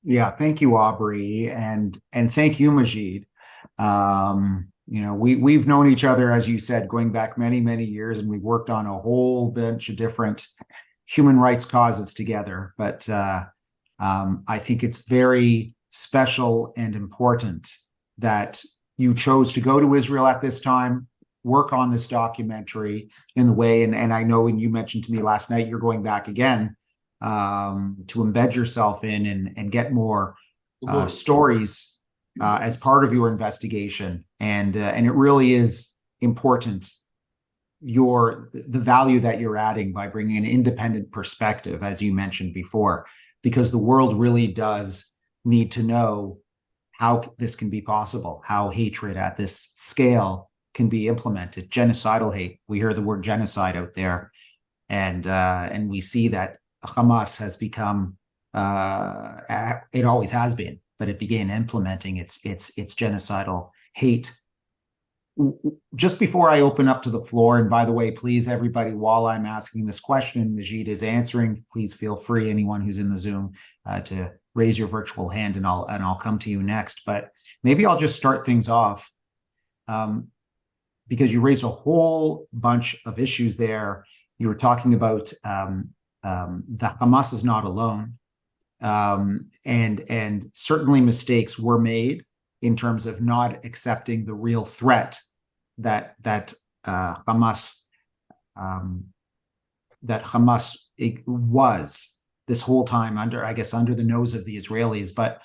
Yeah, thank you, Aubrey, and thank you, Majed. You know, we've known each other, as you said, going back many, many years, and we've worked on a whole bunch of different human rights causes together. But I think it's very special and important that you chose to go to Israel at this time, work on this documentary in the way, and I know, and you mentioned to me last night, you're going back again to embed yourself in and get more stories as part of your investigation. And it really is important, the value that you're adding by bringing an independent perspective, as you mentioned before, because the world really does need to know how this can be possible, how hatred at this scale can be implemented, genocidal hate. We hear the word genocide out there, and we see that Hamas has become, it always has been, but it began implementing its genocidal hate. Just before I open up to the floor, and by the way, please, everybody, while I'm asking this question, Majed is answering, please feel free, anyone who's in the Zoom, to raise your virtual hand, and I'll come to you next. But maybe I'll just start things off, because you raised a whole bunch of issues there. You were talking about that Hamas is not alone, and certainly mistakes were made in terms of not accepting the real threat that Hamas was, this whole time under the nose of the Israelis. But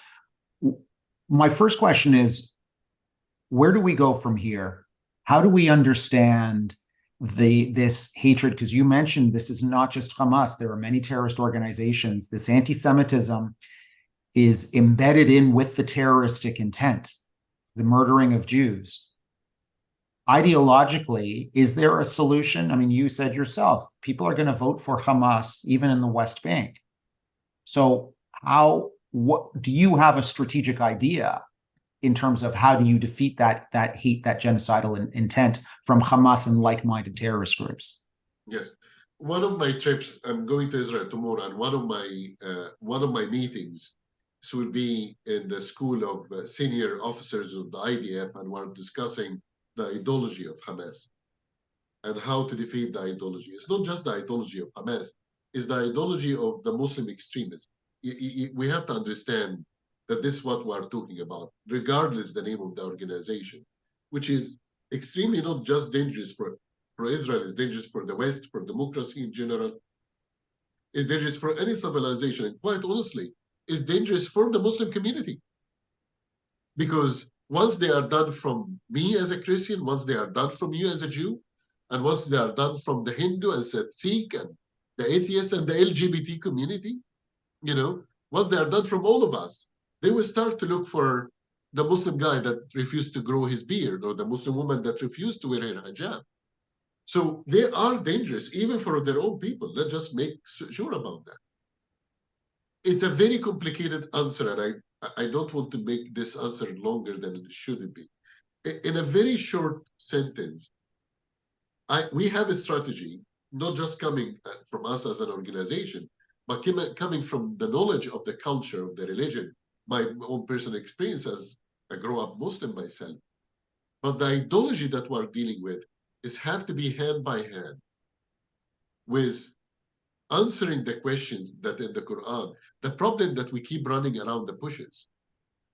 my first question is, where do we go from here? How do we understand this hatred? Because you mentioned this is not just Hamas. There are many terrorist organizations. This anti-Semitism is embedded in with the terroristic intent, the murdering of Jews. Ideologically, is there a solution? I mean, you said yourself, people are going to vote for Hamas even in the West Bank. So what do you have a strategic idea in terms of how do you defeat that hate, that genocidal intent from Hamas and like-minded terrorist groups? Yes. One of my trips, I'm going to Israel tomorrow, and one of my meetings will be in the school of senior officers of the IDF, and we're discussing the ideology of Hamas and how to defeat the ideology. It's not just the ideology of Hamas, it's the ideology of the Muslim extremism. We have to understand that this is what we're talking about, regardless the name of the organization, which is extremely not just dangerous for Israel, it's dangerous for the West, for democracy in general, it's dangerous for any civilization, and quite honestly, it's dangerous for the Muslim community. Because once they are done from me as a Christian, once they are done from you as a Jew, and once they are done from the Hindu and Sikh and the atheist and the LGBT community, once they are done from all of us, they will start to look for the Muslim guy that refused to grow his beard, or the Muslim woman that refused to wear her hijab. So they are dangerous, even for their own people. Let's just make sure about that. It's a very complicated answer, and I don't want to make this answer longer than it should be. In a very short sentence, we have a strategy, not just coming from us as an organization, but coming from the knowledge of the culture, of the religion, my own personal experience as a grown-up Muslim myself. But the ideology that we're dealing with have to be hand by hand with answering the questions that in the Quran, the problem that we keep running around the bushes.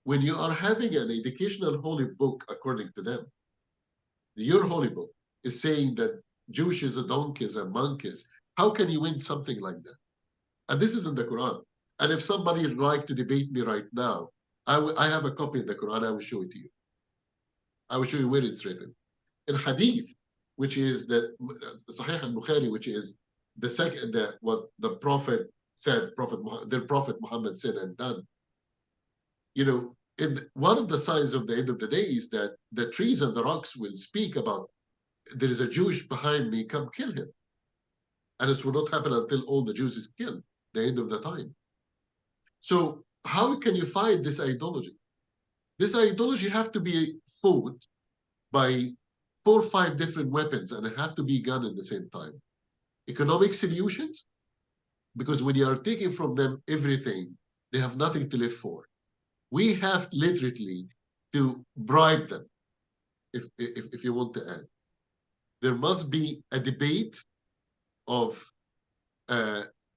When you are having an educational holy book, according to them, your holy book is saying that Jewish is a donkeys and monkeys. How can you win something like that? And this is in the Quran. And if somebody would like to debate me right now, I have a copy of the Quran. I will show it to you. I will show you where it's written. In Hadith, which is the Sahih al-Bukhari, which is the second, what the Prophet said, their Prophet Muhammad said and done. One of the signs of the end of the day is that the trees and the rocks will speak about, there is a Jewish behind me, come kill him. And this will not happen until all the Jews is killed, the end of the time. So how can you fight this ideology? This ideology have to be fought by 4 or 5 different weapons, and it have to be gone at the same time. Economic solutions, because when you are taking from them everything, they have nothing to live for. We have literally to bribe them, if you want to add. There must be a debate of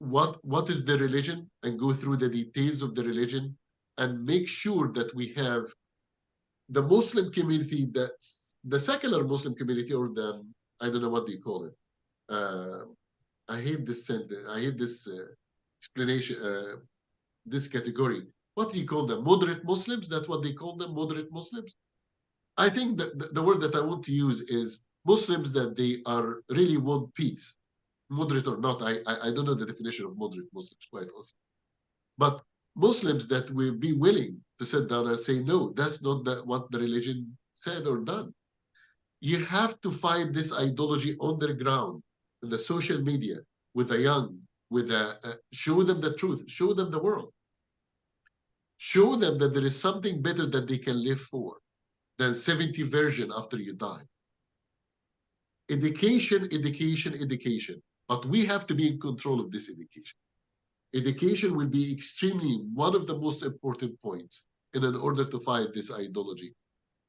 what is the religion, and go through the details of the religion, and make sure that we have the Muslim community, the secular Muslim community, or the, I don't know what they call it. I hate this sentence. I hate this explanation, this category. What do you call them? Moderate Muslims? That's what they call them, moderate Muslims? I think that the word that I want to use is Muslims that they are really want peace. Moderate or not, I don't know the definition of moderate Muslims, quite honestly. But Muslims that will be willing to sit down and say, no, that's not what the religion said or done. You have to fight this ideology on the ground, in the social media, with the young, show them the truth, show them the world. Show them that there is something better that they can live for than 70 version after you die. Education, education, education. But we have to be in control of this education. Education will be extremely one of the most important points in order to fight this ideology.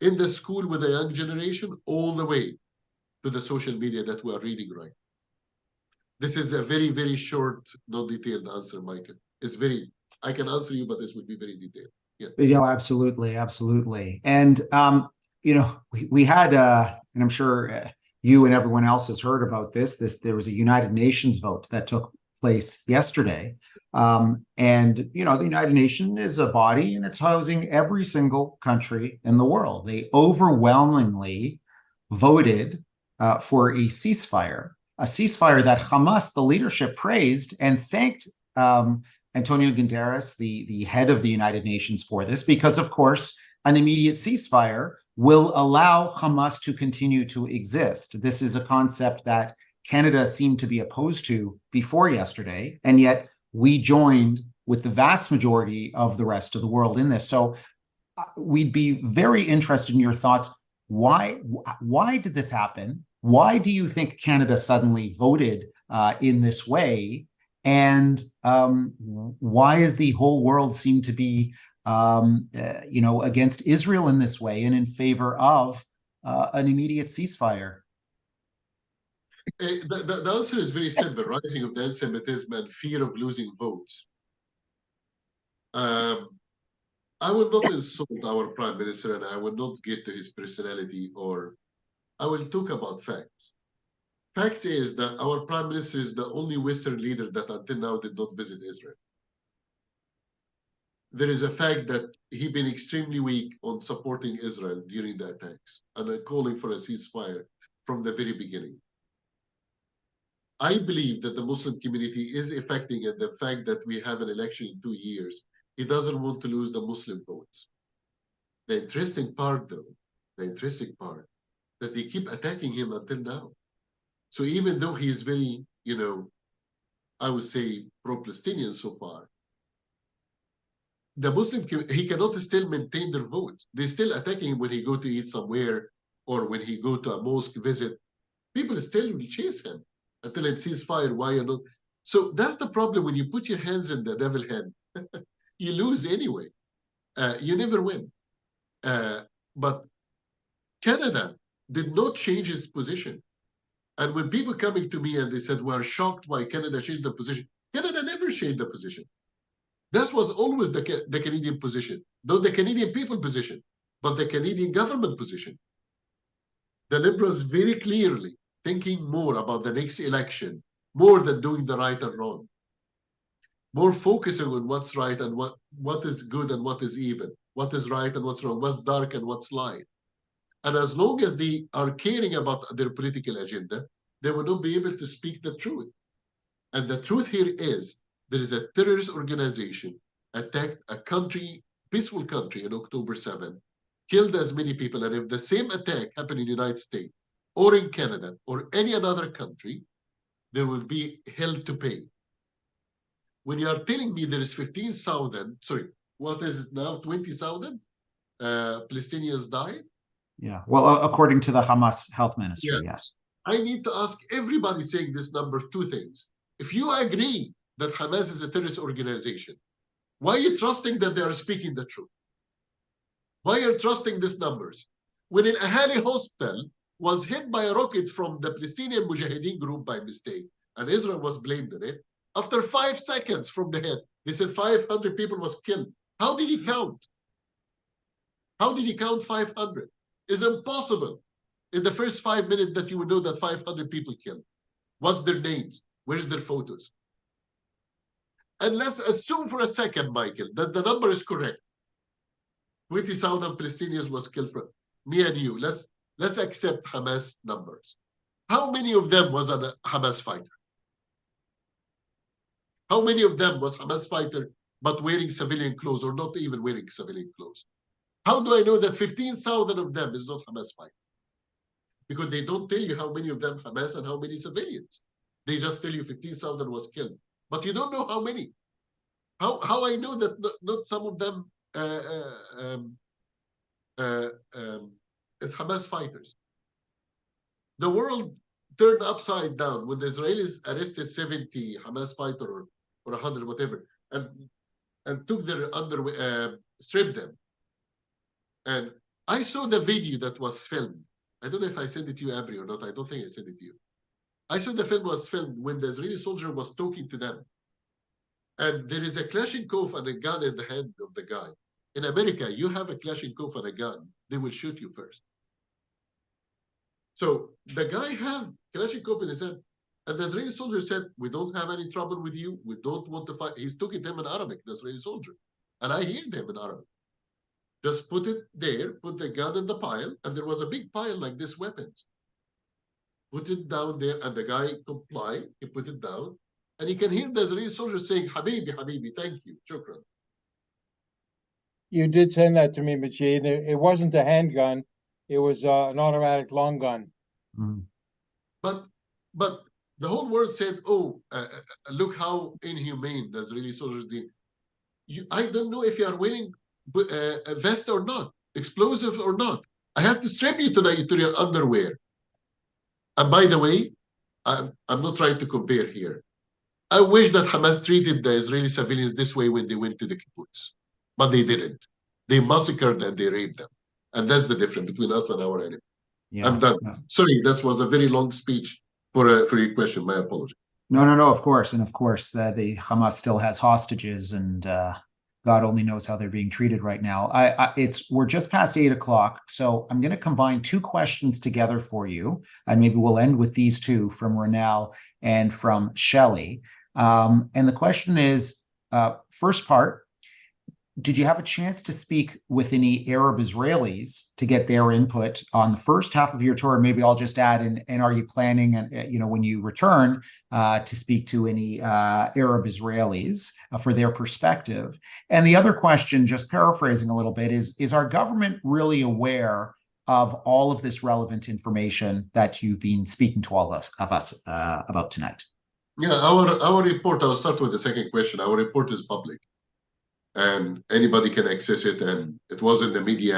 In the school with the young generation, all the way to the social media that we are reading right. This is a very, very short, not detailed answer, Michael. I can answer you, but this would be very detailed. Yeah. Absolutely, absolutely. And we had, and I'm sure you and everyone else has heard about this. There was a United Nations vote that took place yesterday And, you know, the United Nations is a body and it's housing every single country in the world. They overwhelmingly voted for a ceasefire that Hamas, the leadership, praised and thanked Antonio Guterres, the head of the United Nations, for this, because, of course, an immediate ceasefire will allow Hamas to continue to exist. This is a concept that Canada seemed to be opposed to before yesterday, and yet we joined with the vast majority of the rest of the world in this. So we'd be very interested in your thoughts. Why did this happen? Why do you think Canada suddenly voted in this way? And why does the whole world seem to be, you know, against Israel in this way and in favor of an immediate ceasefire? The answer is very simple: rising of the anti-Semitism and fear of losing votes. I will not insult our Prime Minister, and I will not get to his personality, or I will talk about facts. Facts is that our Prime Minister is the only Western leader that until now did not visit Israel. There is a fact that he's been extremely weak on supporting Israel during the attacks and calling for a ceasefire from the very beginning. I believe that the Muslim community is affecting it, the fact that we have an election in 2 years. He doesn't want to lose the Muslim votes. The interesting part, though, that they keep attacking him until now. So even though he is very, you know, I would say pro-Palestinian so far, the Muslim, he cannot still maintain their vote. They're still attacking him when he go to eat somewhere or when he go to a mosque visit. People still will chase him until it ceasefire. Why or not? So that's the problem when you put your hands in the devil's hand. You lose anyway. You never win. But Canada did not change its position. And when people coming to me and they said, we're shocked why Canada changed the position, Canada never changed the position. That was always the Canadian position, not the Canadian people position, but the Canadian government position. The Liberals very clearly thinking more about the next election, more than doing the right and wrong, more focusing on what's right and what is good and what is evil, what is right and what's wrong, what's dark and what's light. And as long as they are caring about their political agenda, they will not be able to speak the truth. And the truth here is there is a terrorist organization attacked a country, peaceful country, on October 7, killed as many people. And if the same attack happened in the United States or in Canada or any other country, there will be hell to pay. When you are telling me there is 15,000, sorry, what is it now, 20,000 Palestinians died? Yeah, well, according to the Hamas health ministry, yes. I need to ask everybody saying this number two things. If you agree that Hamas is a terrorist organization, why are you trusting that they are speaking the truth? Why are you trusting these numbers? When an Ahali hospital was hit by a rocket from the Palestinian Mujahideen group by mistake, and Israel was blamed on it, after 5 seconds from the hit, they said 500 people was killed. How did he count? How did he count 500? It's impossible in the first 5 minutes that you would know that 500 people killed. What's their names? Where's their photos? And let's assume for a second, Michael, that the number is correct. 20,000 Palestinians was killed from me and you. Let's accept Hamas numbers. How many of them was a Hamas fighter? How many of them was Hamas fighter but wearing civilian clothes or not even wearing civilian clothes? How do I know that 15,000 of them is not Hamas fighter? Because they don't tell you how many of them Hamas and how many civilians. They just tell you 15,000 was killed, but you don't know how many. How I know that not some of them is Hamas fighters? The world turned upside down when the Israelis arrested 70 Hamas fighters or 100, whatever, and took their underwear, stripped them. And I saw the video that was filmed. I don't know if I sent it to you, Abri, or not. I don't think I sent it to you. I saw the film was filmed when the Israeli soldier was talking to them. And there is a Kalashnikov and a gun in the hand of the guy. In America, you have a Kalashnikov and a gun, they will shoot you first. So the guy had Kalashnikov in his hand, And the Israeli soldier said, we don't have any trouble with you. We don't want to fight. He's talking to him in Arabic, the Israeli soldier. And I heard him in Arabic. Just put it there, put the gun in the pile, and there was a big pile like this, weapons. Put it down there, and the guy complied. He put it down, and you can hear the Israeli soldier saying, Habibi, Habibi, thank you, shukran. You did send that to me, Majid. It wasn't a handgun. It was an automatic long gun. Mm. But the whole world said, oh, look how inhumane the Israeli soldiers did. I don't know if you are wearing a vest or not, explosive or not. I have to strap you to your underwear. And by the way, I'm not trying to compare here. I wish that Hamas treated the Israeli civilians this way when they went to the kibbutz, but they didn't. They massacred and they raped them. And that's the difference between us and our enemy. Yeah. I'm done. Yeah. Sorry, that was a very long speech for your question. My apology. No, of course. And of course, the Hamas still has hostages, and God only knows how they're being treated right now. We're just past 8 o'clock, so I'm going to combine two questions together for you, and maybe we'll end with these two from Ronal and from Shelley. And the question is, first part, did you have a chance to speak with any Arab Israelis to get their input on the first half of your tour? Maybe I'll just add, and are you planning, when you return, to speak to any Arab Israelis for their perspective? And the other question, just paraphrasing a little bit, is our government really aware of all of this relevant information that you've been speaking to all of us about tonight? Yeah, our report, I'll start with the second question. Our report is public, and anybody can access it, and it was in the media.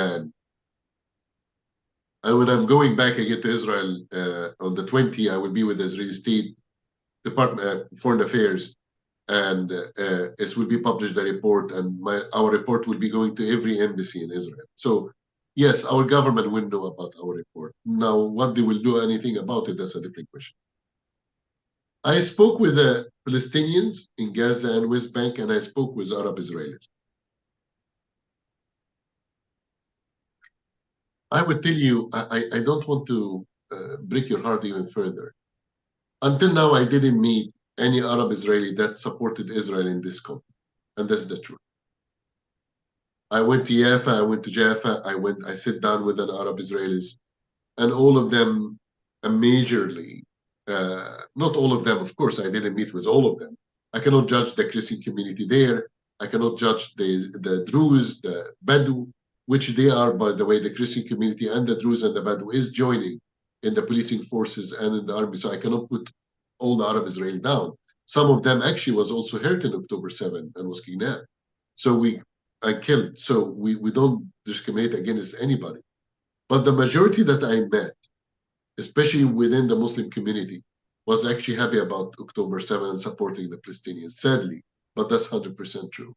And when I'm going back again to Israel on the 20th, I will be with the Israeli State Department Foreign Affairs, and it will be published, the report, and our report will be going to every embassy in Israel. So yes, our government will know about our report. Now, what they will do anything about it, that's a different question. I spoke with the Palestinians in Gaza and West Bank, and I spoke with Arab Israelis. I would tell you, I don't want to break your heart even further. Until now, I didn't meet any Arab Israeli that supported Israel in this conflict, and that's the truth. I went to Yafa, I went to Jaffa, I sat down with an Arab Israelis, and all of them majorly, not all of them, of course, I didn't meet with all of them. I cannot judge the Christian community there. I cannot judge the Druze, the Badu, which they are, by the way, the Christian community and the Druze and the Badu is joining in the policing forces and in the army. So I cannot put all the Arab Israel down. Some of them actually was also hurt in October 7 and was kidnapped. So I killed. So we don't discriminate against anybody. But the majority that I met, especially within the Muslim community, was actually happy about October 7 and supporting the Palestinians, sadly, but that's 100% true.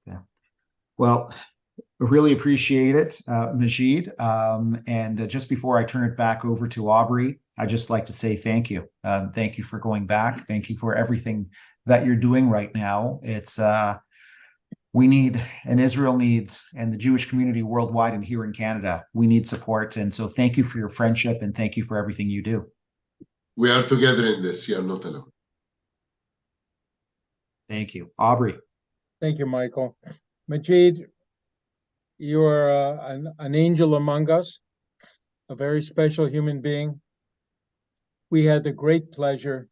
Yeah. Well, really appreciate it, Majed. And just before I turn it back over to Aubrey, I'd just like to say thank you. Thank you for going back. Thank you for everything that you're doing right now. It's we need, and Israel needs, and the Jewish community worldwide and here in Canada, we need support. And so thank you for your friendship, and thank you for everything you do. We are together in this. You are not alone. Thank you. Aubrey. Thank you, Michael. Majid, you are an angel among us, a very special human being. We had the great pleasure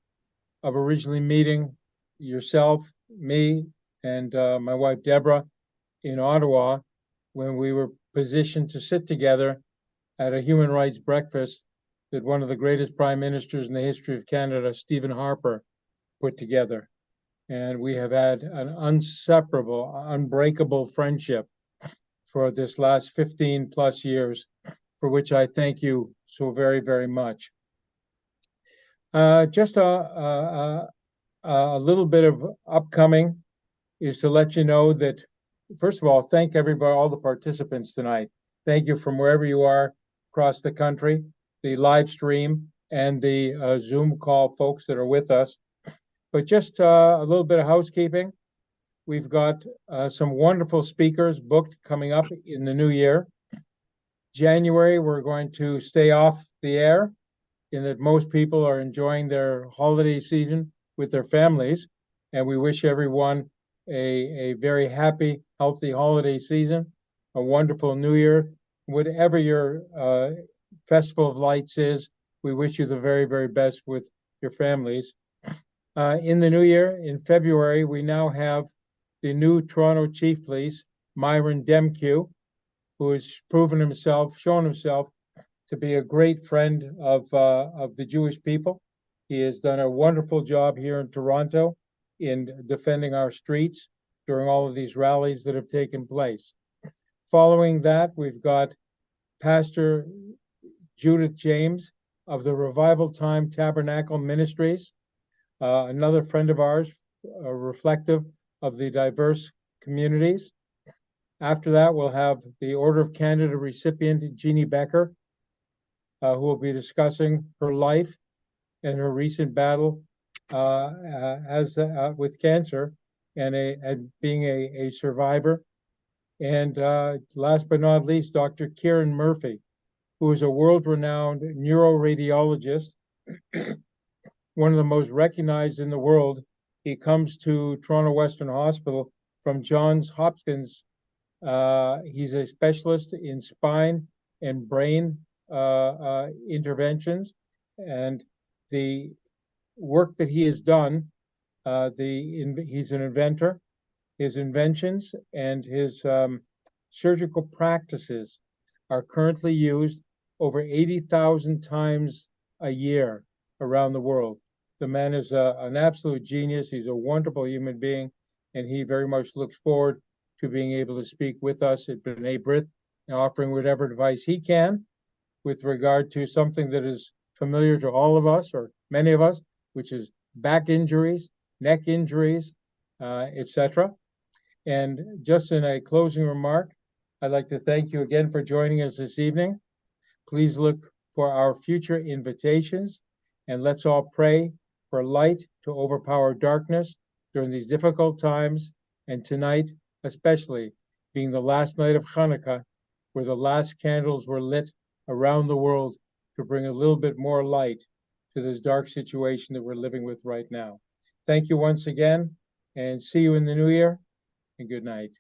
of originally meeting yourself, me, and my wife, Deborah, in Ottawa, when we were positioned to sit together at a human rights breakfast that one of the greatest prime ministers in the history of Canada, Stephen Harper, put together. And we have had an inseparable, unbreakable friendship for this last 15 plus years, for which I thank you so very, very much. Just a little bit of upcoming is to let you know that, first of all, thank everybody, all the participants tonight. Thank you from wherever you are across the country, the live stream and the Zoom call folks that are with us. But just a little bit of housekeeping. We've got some wonderful speakers booked coming up in the new year. January, we're going to stay off the air in that most people are enjoying their holiday season with their families. And we wish everyone a very happy, healthy holiday season, a wonderful New Year. Whatever your Festival of Lights is, we wish you the very, very best with your families. In the new year, in February, we now have the new Toronto Chief Police, Myron Demkew, who has shown himself to be a great friend of the Jewish people. He has done a wonderful job here in Toronto in defending our streets during all of these rallies that have taken place. Following that, we've got Pastor Judith James of the Revival Time Tabernacle Ministries, another friend of ours, reflective of the diverse communities. After that, we'll have the Order of Canada recipient, Jeannie Becker, who will be discussing her life and her recent battle with cancer and being a survivor. And last but not least, Dr. Kieran Murphy, who is a world-renowned neuroradiologist, one of the most recognized in the world. He comes to Toronto Western Hospital from Johns Hopkins. He's a specialist in spine and brain interventions, and the work that he has done, he's an inventor. His inventions and his surgical practices are currently used over 80,000 times a year around the world. The man is an absolute genius. He's a wonderful human being, and he very much looks forward to being able to speak with us at B'nai B'rith and offering whatever advice he can with regard to something that is familiar to all of us, or many of us, which is back injuries, neck injuries, etc. And just in a closing remark, I'd like to thank you again for joining us this evening. Please look for our future invitations, and let's all pray for light to overpower darkness during these difficult times, and tonight, especially being the last night of Hanukkah, where the last candles were lit around the world to bring a little bit more light to this dark situation that we're living with right now. Thank you once again, and see you in the new year, and good night.